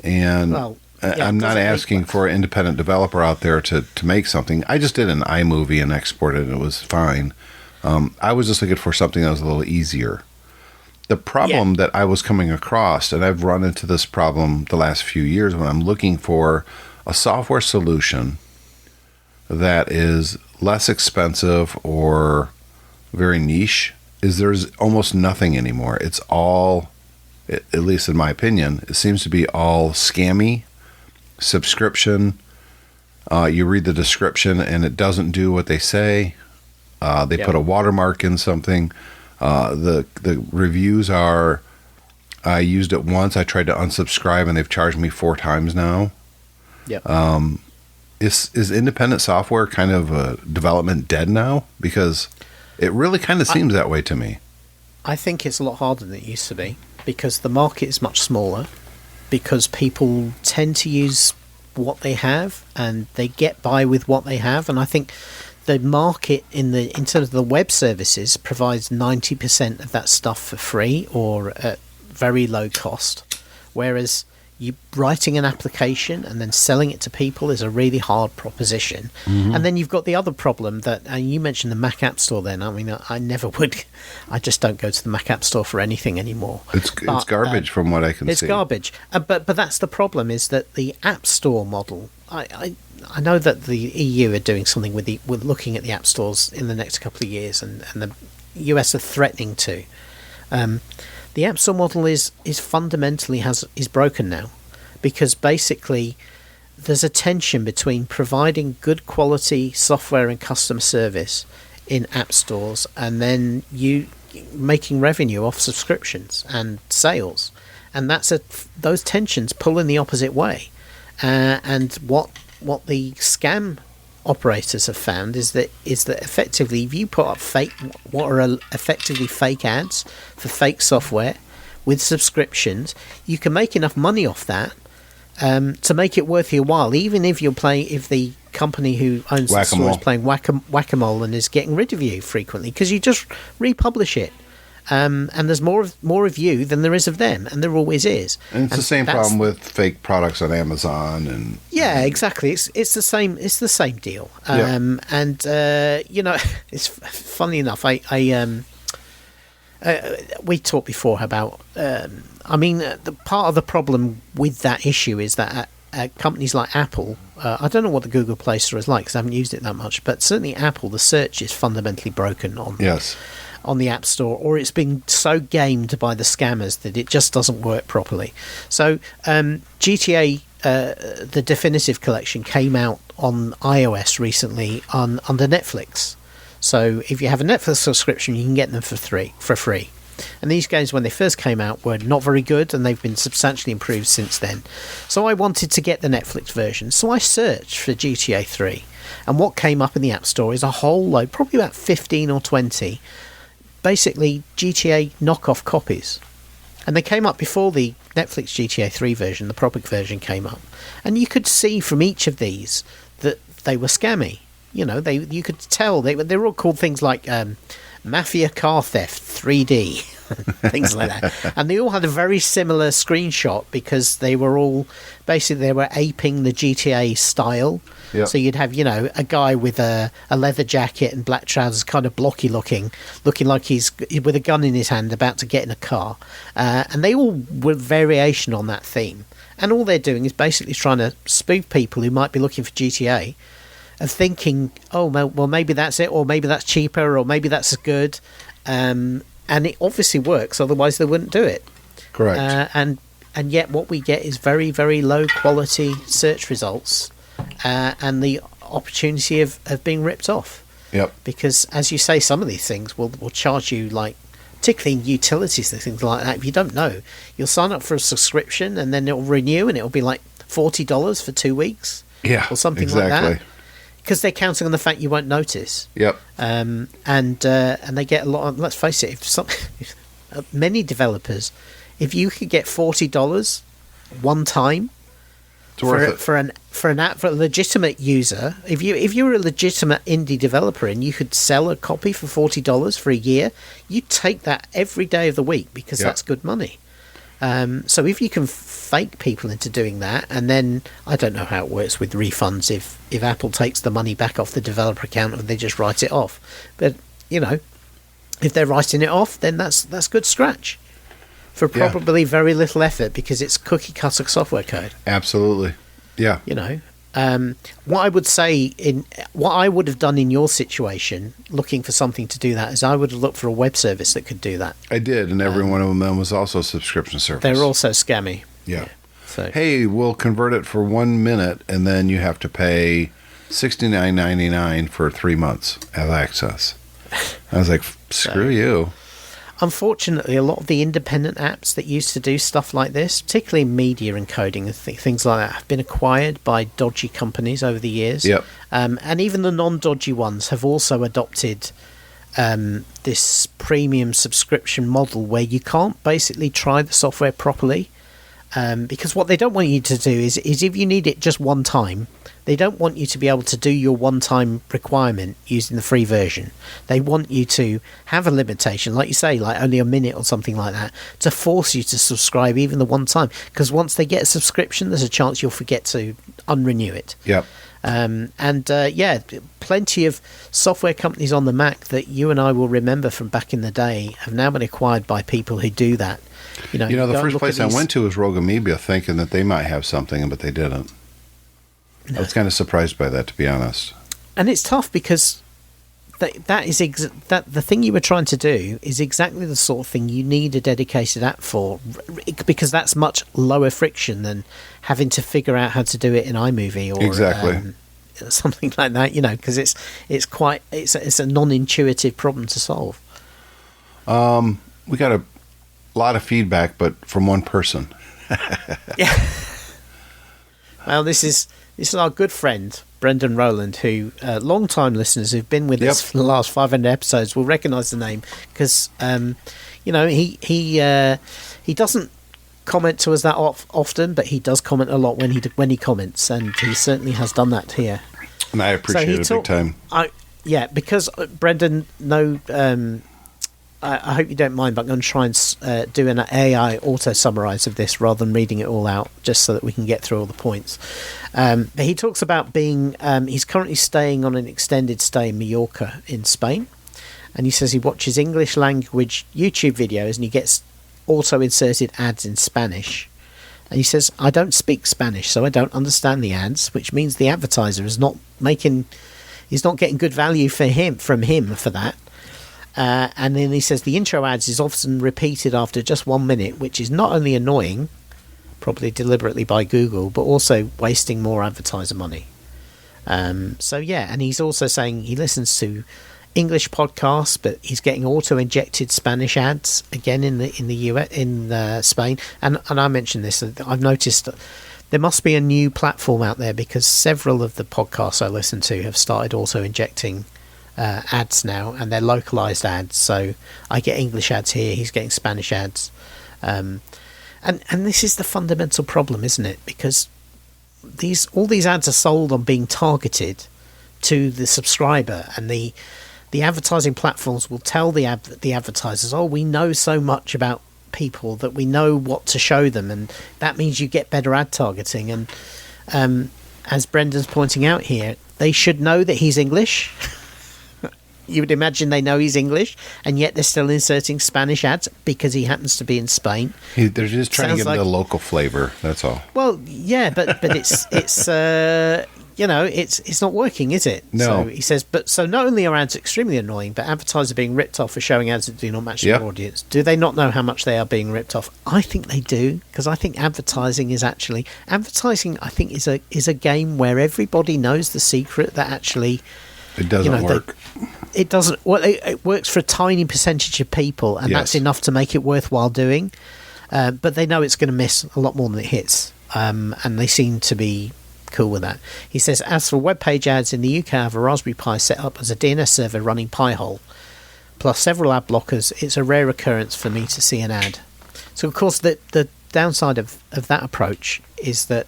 And I'm not asking for an independent developer out there to make something. I just did an iMovie and exported it, and it was fine. I was just looking for something that was a little easier. The problem that I was coming across, and I've run into this problem the last few years when I'm looking for a software solution that is less expensive or very niche, is there's almost nothing anymore. It's all, at least in my opinion, it seems to be all scammy, subscription. You read the description and it doesn't do what they say. They put a watermark in something. The reviews are, I used it once. I tried to unsubscribe and they've charged me 4 times now. Yep. Is independent software kind of development dead now? Because it really kind of seems that way to me. I think it's a lot harder than it used to be because the market is much smaller, because people tend to use what they have and they get by with what they have. And I think the market in terms of the web services provides 90% of that stuff for free or at very low cost, whereas you writing an application and then selling it to people is a really hard proposition. Mm-hmm. And then you've got the other problem that, and you mentioned the Mac App Store then. I mean, I never would. I just don't go to the Mac App Store for anything anymore. It's garbage from what I can see. It's garbage. But that's the problem, is that the App Store model, I know that the EU are doing something with looking at the app stores in the next couple of years, and the US are threatening to. The App Store model is fundamentally is broken now, because basically there's a tension between providing good quality software and customer service in app stores and then you making revenue off subscriptions and sales, and those tensions pull in the opposite way. And what the scam operators have found is that effectively, if you put up what are effectively fake ads for fake software with subscriptions, you can make enough money off that to make it worth your while, even if the company who owns the store is playing whack-a-mole and is getting rid of you frequently, because you just republish it. And there's more of you than there is of them, and there always is. And it's the same problem with fake products on Amazon, and exactly. It's the same. It's the same deal. And it's funny enough. We talked before about. The part of the problem with that issue is that companies like Apple. I don't know what the Google Play Store is like because I haven't used it that much, but certainly Apple, the search is fundamentally broken on the App Store, or it's been so gamed by the scammers that it just doesn't work properly. So GTA, the Definitive Collection, came out on iOS recently under Netflix. So if you have a Netflix subscription, you can get them for free. And these games, when they first came out, were not very good, and they've been substantially improved since then. So I wanted to get the Netflix version. So I searched for GTA 3. And what came up in the App Store is a whole load, probably about 15 or 20, basically GTA knockoff copies. And they came up before the Netflix GTA 3 version, the proper version, came up. And you could see from each of these that they were scammy. You could tell they were all called things like Mafia Car Theft 3D, things like that. And they all had a very similar screenshot because they were aping the GTA style. Yep. So you'd have, a guy with a leather jacket and black trousers, kind of blocky looking like he's with a gun in his hand about to get in a car. And they all were variation on that theme. And all they're doing is basically trying to spoof people who might be looking for GTA, of thinking, oh, well, maybe that's it, or maybe that's cheaper, or maybe that's good. And it obviously works, otherwise they wouldn't do it. Correct. And yet what we get is very, very low quality search results and the opportunity of being ripped off. Yep. Because, as you say, some of these things will charge you, like, particularly in utilities and things like that. If you don't know, you'll sign up for a subscription and then it'll renew and it'll be like $40 for 2 weeks. Yeah, or something like that. Because they're counting on the fact you won't notice. Yep. And they get a lot of, let's face it, many developers, if you could get $40 one time for an app, for a legitimate user, if you were a legitimate indie developer and you could sell a copy for $40 for a year, you'd take that every day of the week because that's good money. So if you can fake people into doing that, and then I don't know how it works with refunds if Apple takes the money back off the developer account or they just write it off, but if they're writing it off, then that's good scratch for probably very little effort because it's cookie cutter software code. Absolutely. Yeah. What I would say what I would have done in your situation, looking for something to do that, is I would have looked for a web service that could do that. I did, and every one of them was also a subscription service. They're also scammy. Yeah. So, hey, we'll convert it for 1 minute, and then you have to pay $69.99 for 3 months of access. I was like, screw you. Unfortunately, a lot of the independent apps that used to do stuff like this, particularly media and coding and things like that, have been acquired by dodgy companies over the years. Yep. And even the non-dodgy ones have also adopted this premium subscription model where you can't basically try the software properly. Because what they don't want you to do is if you need it just one time, they don't want you to be able to do your one-time requirement using the free version. They want you to have a limitation, like you say, like only a minute or something like that, to force you to subscribe even the one time. Because once they get a subscription, there's a chance you'll forget to unrenew it. Yep. Plenty of software companies on the Mac that you and I will remember from back in the day have now been acquired by people who do that. The first place I went to was Rogue Amoeba, thinking that they might have something, but they didn't. No. I was kind of surprised by that, to be honest. And it's tough because that is that the thing you were trying to do is exactly the sort of thing you need a dedicated app for, because that's much lower friction than having to figure out how to do it in iMovie or exactly. Something like that. Because it's a non-intuitive problem to solve. We got a lot of feedback, but from one person. Yeah. Well, this is our good friend Brendan Rowland, who long-time listeners who've been with us for the last 500 episodes will recognise the name, because he doesn't comment to us that often, but he does comment a lot when he comments, and he certainly has done that here. And I appreciate it big time. Because Brendan, I hope you don't mind, but I'm going to try and do an AI auto-summarise of this rather than reading it all out, just so that we can get through all the points. But he talks about being... he's currently staying on an extended stay in Mallorca in Spain, and he says he watches English language YouTube videos and he gets auto-inserted ads in Spanish. And he says, I don't speak Spanish, so I don't understand the ads, which means the advertiser is not getting good value from him for that. And then he says the intro ads is often repeated after just 1 minute, which is not only annoying, probably deliberately by Google, but also wasting more advertiser money. And he's also saying he listens to English podcasts, but he's getting auto-injected Spanish ads again in the US, in Spain. And I mentioned this. I've noticed that there must be a new platform out there, because several of the podcasts I listen to have started auto-injecting ads now, and they're localized ads. So I get English ads here, he's getting Spanish ads, and this is the fundamental problem, isn't it? Because all these ads are sold on being targeted to the subscriber, and the advertising platforms will tell the advertisers, oh, we know so much about people that we know what to show them, and that means you get better ad targeting. And as Brendan's pointing out here, they should know that he's English. You would imagine they know he's English, and yet they're still inserting Spanish ads because he happens to be in Spain. They're just trying to give him the local flavor. That's all. Well, yeah, but it's not working, is it? No. So he says, so not only are ads extremely annoying, but advertisers are being ripped off for showing ads that do not match their audience. Do they not know how much they are being ripped off? I think they do, because I think advertising, I think, is a game where everybody knows the secret that actually it doesn't work. It doesn't. Well, it works for a tiny percentage of people, and that's enough to make it worthwhile doing. But they know it's going to miss a lot more than it hits, and they seem to be cool with that. He says, as for web page ads in the UK, I have a Raspberry Pi set up as a DNS server running Pi-hole, plus several ad blockers. It's a rare occurrence for me to see an ad. So, of course, the downside of that approach is that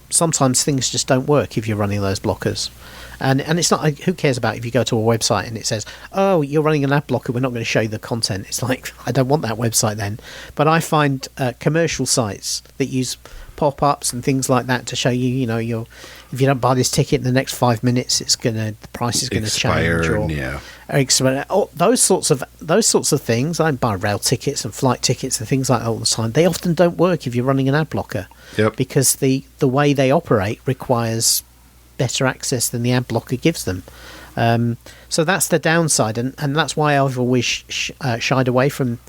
sometimes things just don't work if you're running those blockers. And it's not, who cares about if you go to a website and it says, oh, you're running an ad blocker, we're not going to show you the content. It's like, I don't want that website then. But I find commercial sites that use pop-ups and things like that to show you, if you don't buy this ticket in the next 5 minutes, the price is going to change. Those sorts of things. I buy rail tickets and flight tickets and things like that all the time. They often don't work if you're running an ad blocker. Yep. Because the way they operate requires better access than the ad blocker gives them. So that's the downside, and that's why I've always shied away from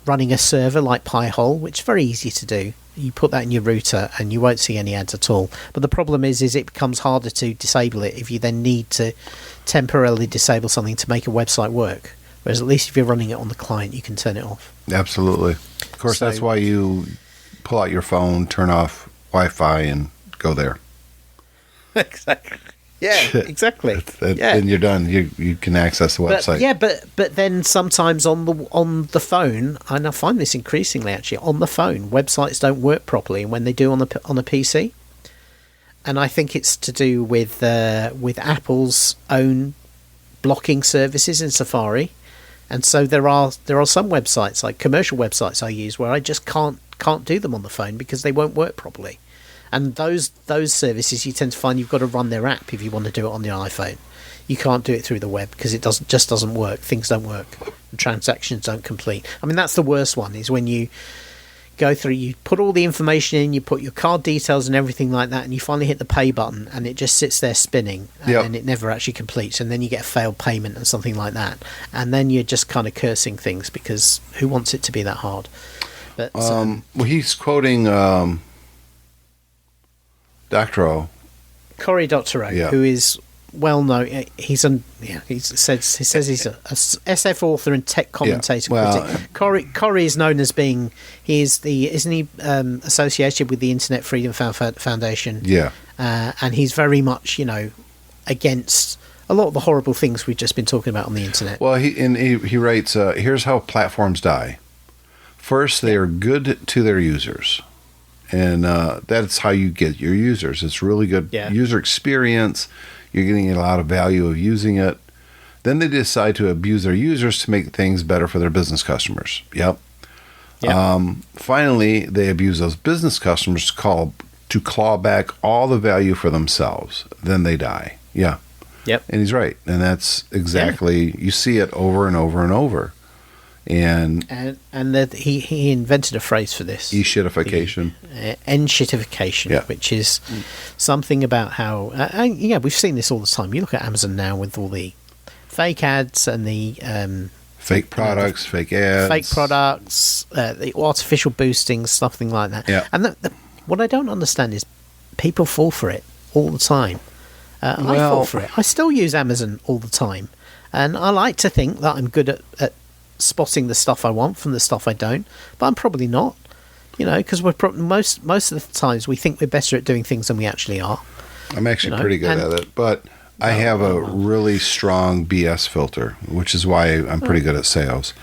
running a server like Pi-hole, which is very easy to do. You put that in your router and you won't see any ads at all. But the problem is it becomes harder to disable it if you then need to temporarily disable something to make a website work. Whereas at least if you're running it on the client, you can turn it off. Absolutely. Of course, that's why you pull out your phone, turn off Wi-Fi, and go there. Exactly. Yeah, exactly. Then you're done. You can access the website. But then sometimes on the phone, and I find this increasingly actually on the phone, websites don't work properly, and when they do on a PC, and I think it's to do with Apple's own blocking services in Safari, and so there are some websites, like commercial websites I use, where I just can't do them on the phone because they won't work properly. And those services, you tend to find you've got to run their app if you want to do it on the iPhone. You can't do it through the web because it just doesn't work. Things don't work. The transactions don't complete. I mean, that's the worst one, is when you go through, you put all the information in, you put your card details and everything like that, and you finally hit the pay button, and it just sits there spinning, and then it never actually completes, and then you get a failed payment and something like that, and then you're just kind of cursing things, because who wants it to be that hard? But well, he's quoting Dr. O. Cory Doctorow, who is well known. He says he's a SF author and tech commentator. Cory is known as being, isn't he associated with the Internet Freedom Foundation? Yeah, and he's very much against a lot of the horrible things we've just been talking about on the internet. Well, he writes, here's how platforms die. First, they are good to their users. And that's how you get your users. It's really good user experience. You're getting a lot of value of using it. Then they decide to abuse their users to make things better for their business customers. Yep. Finally, they abuse those business customers to claw back all the value for themselves. Then they die. Yeah. Yep. And he's right. And that's exactly, you see it over and over and over. And that he invented a phrase for this. E-shitification. N-shitification, which is something about how... we've seen this all the time. You look at Amazon now with all the fake ads and the... fake products, fake ads. Fake products, the artificial boosting, something like that. Yeah. And what I don't understand is people fall for it all the time. I fall for it. I still use Amazon all the time. And I like to think that I'm good at spotting the stuff I want from the stuff I don't, but I'm probably not, because we're most of the times we think we're better at doing things than we actually are. I'm actually pretty good at it, but I have a really strong BS filter, which is why I'm pretty good at sales.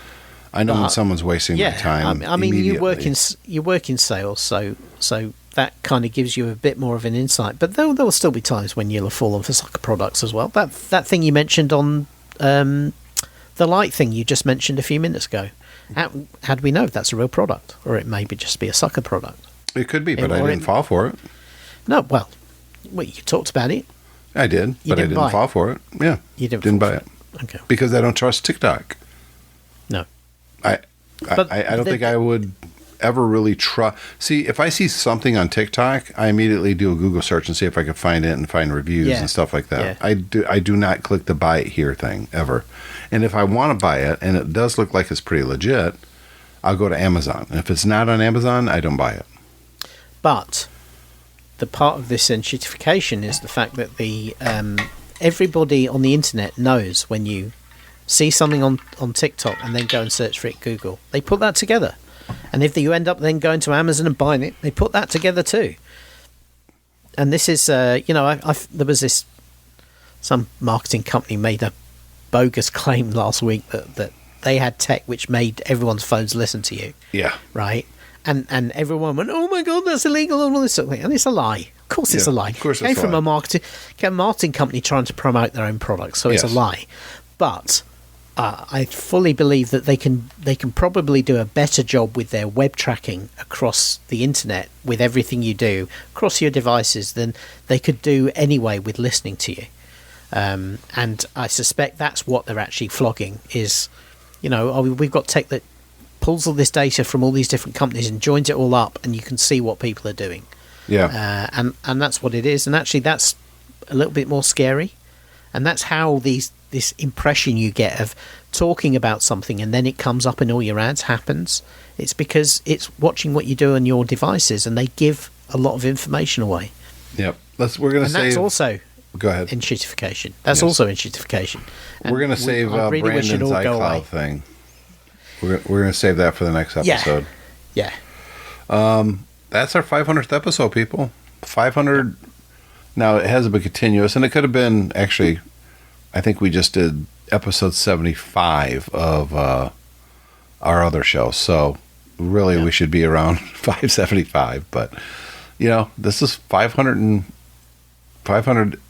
I know when someone's wasting my time. I mean, you work in sales, so that kind of gives you a bit more of an insight. But there will still be times when you'll have fallen for sucker products as well. That thing you mentioned on. The light thing you just mentioned a few minutes ago. How do we know if that's a real product? Or it may just be a sucker product? It could be, but I didn't fall for it. No, well, you talked about it. I did, but I didn't fall for it. Yeah. You didn't buy it. Okay. Because I don't trust TikTok. No. I don't think I would ever really trust. See, if I see something on TikTok, I immediately do a Google search and see if I can find it and find reviews and stuff like that. Yeah. I do not click the buy it here thing ever. And if I want to buy it and it does look like it's pretty legit, I'll go to Amazon. And if it's not on Amazon, I don't buy it. But the part of this enshittification is the fact that the everybody on the internet knows when you see something on TikTok and then go and search for it Google. They put that together. And if you end up then going to Amazon and buying it, they put that together too. And this is, there was some marketing company made a bogus claim last week that they had tech which made everyone's phones listen to you. Yeah. Right? And everyone went, oh my God, that's illegal and all this sort of thing. And it's a lie. Of course it's a lie. Of course it came from a marketing company trying to promote their own products, so it's a lie. But I fully believe that they can probably do a better job with their web tracking across the internet with everything you do across your devices than they could do anyway with listening to you. And I suspect that's what they're actually flogging is, we've got tech that pulls all this data from all these different companies and joins it all up, and you can see what people are doing. Yeah. And that's what it is. And actually that's a little bit more scary. And that's how this impression you get of talking about something and then it comes up in all your ads happens. It's because it's watching what you do on your devices, and they give a lot of information away. Yep. We're going to save. That's also. Go ahead. Enshittification. That's also enshittification. And we're going to save Brandon's iCloud thing. We're going to save that for the next episode. Yeah. That's our 500th episode, people. 500. Now, it hasn't been continuous, and it could have been, actually, I think we just did episode 75 of our other show. So, really, we should be around 575. But, this is 500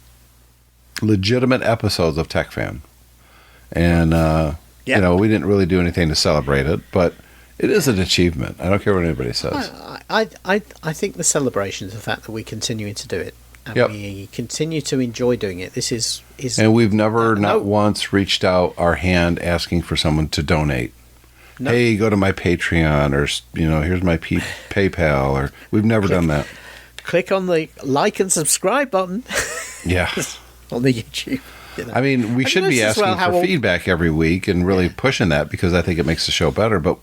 legitimate episodes of TechFan. And, we didn't really do anything to celebrate it, but it is an achievement. I don't care what anybody says. I think the celebration is the fact that we're continuing to do it. And we continue to enjoy doing it. This is and we've never, not once, reached out our hand asking for someone to donate. No. hey, go to my Patreon, or here's my PayPal, or we've never done that. Click on the like and subscribe button. Yeah. On the YouTube. I mean, we should be asking for feedback every week and really pushing that, because I think it makes the show better. But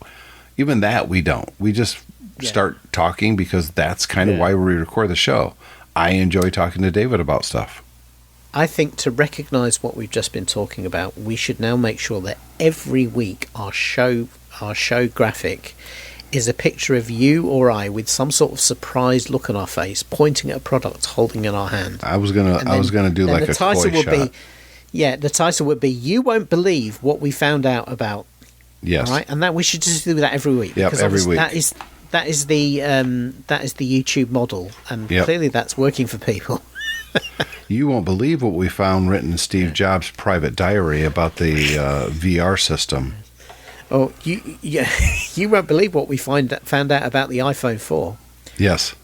even that, we don't. We just start talking because that's kind of why we record the show. I enjoy talking to David about stuff. I think to recognise what we've just been talking about, we should now make sure that every week our show graphic is a picture of you or I with some sort of surprised look on our face, pointing at a product, holding in our hand. I was gonna do like a toy shot. The title would be "You Won't Believe What We Found Out About." Yes, all right, and that we should just do that every week. Yep, every week. That is the YouTube model, and clearly that's working for people. You won't believe what we found written in Steve Jobs' private diary about the VR system. Oh, you won't believe what we found out about the iPhone 4. Yes.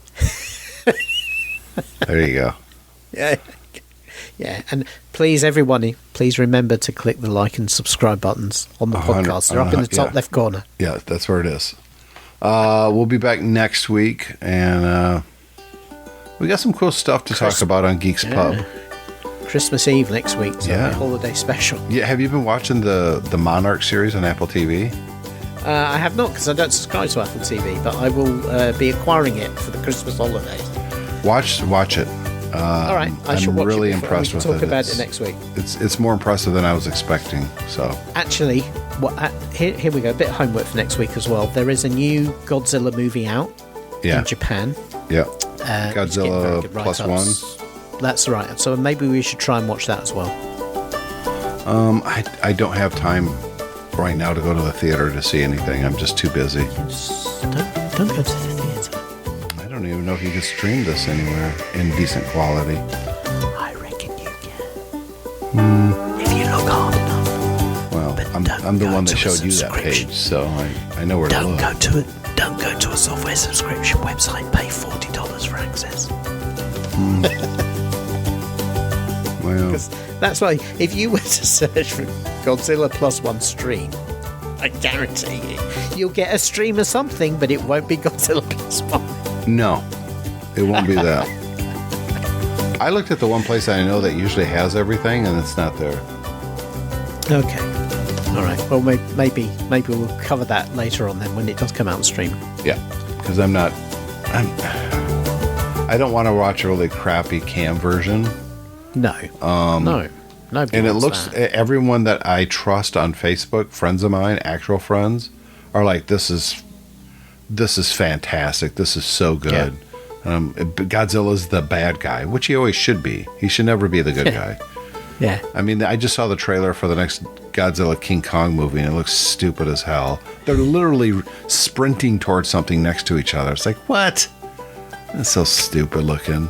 There you go. Yeah, and please, everybody, please remember to click the like and subscribe buttons on the podcast. They're up in the top left corner. Yeah, that's where it is. We'll be back next week, and we got some cool stuff to talk about on Geeks Pub. Christmas Eve next week, so a holiday special. Yeah, have you been watching the Monarch series on Apple TV? I have not, because I don't subscribe to Apple TV, but I will be acquiring it for the Christmas holidays. Watch it. All right, I shall watch really it. Impressed with it. Talk about it next week. It's more impressive than I was expecting. So actually, here we go. A bit of homework for next week as well. There is a new Godzilla movie out in Japan. Yeah, Godzilla Plus One. That's right. So maybe we should try and watch that as well. I don't have time right now to go to the theater to see anything. I'm just too busy. Don't go to the theater. I don't even know if you can stream this anywhere in decent quality. I reckon you can. If you look hard enough. Well, I'm the one that showed you that page, so I know where to look. Don't go to a software subscription website. Pay $40 for access. Well, that's why if you were to search for Godzilla Plus One stream, I guarantee you'll get a stream of something, but it won't be Godzilla Plus One. No, it won't be that. I looked at the one place I know that usually has everything, and it's not there. Okay. All right. Well, maybe we'll cover that later on then when it does come out on stream. Yeah, because I don't want to watch a really crappy cam version. No. No. And it looks, everyone that I trust on Facebook, friends of mine, actual friends, are like, this is fantastic. This is so good. Yeah. Godzilla's the bad guy, which he always should be. He should never be the good guy. Yeah. I mean, I just saw the trailer for the next Godzilla King Kong movie, and it looks stupid as hell. They're literally sprinting towards something next to each other. It's like, what? It's so stupid looking.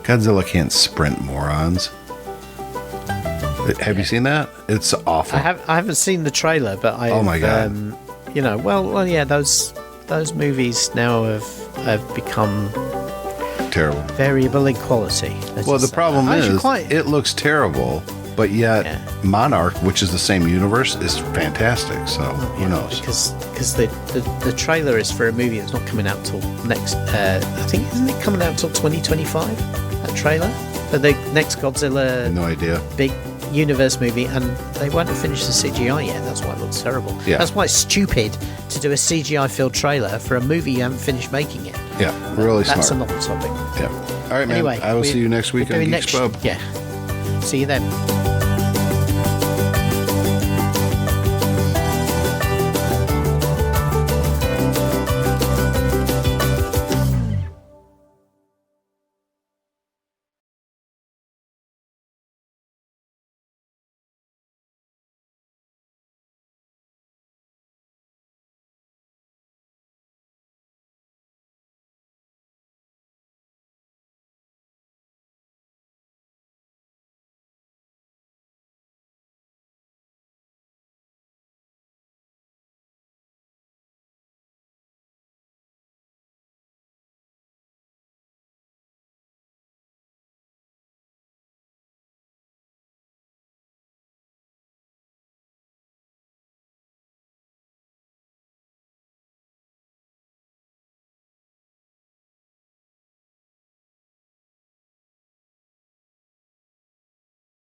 Godzilla can't sprint, morons. Have you seen that? It's awful. I haven't seen the trailer, but oh my god! Those movies now have become terrible, variable in quality. Well, the problem is it looks terrible, but yet Monarch, which is the same universe, is fantastic. So who knows? Because the trailer is for a movie that's not coming out till next. I think isn't it coming out till 2025? That trailer for the next Godzilla. No idea. Big universe movie, and they won't have finished the CGI yet. That's why it looks terrible. Yeah. That's why it's stupid to do a CGI filled trailer for a movie you haven't finished making it. Yeah, really smart. That's another topic. Yeah. All right, man. Anyway, I will see you next week on Geeks Pub. Yeah. See you then.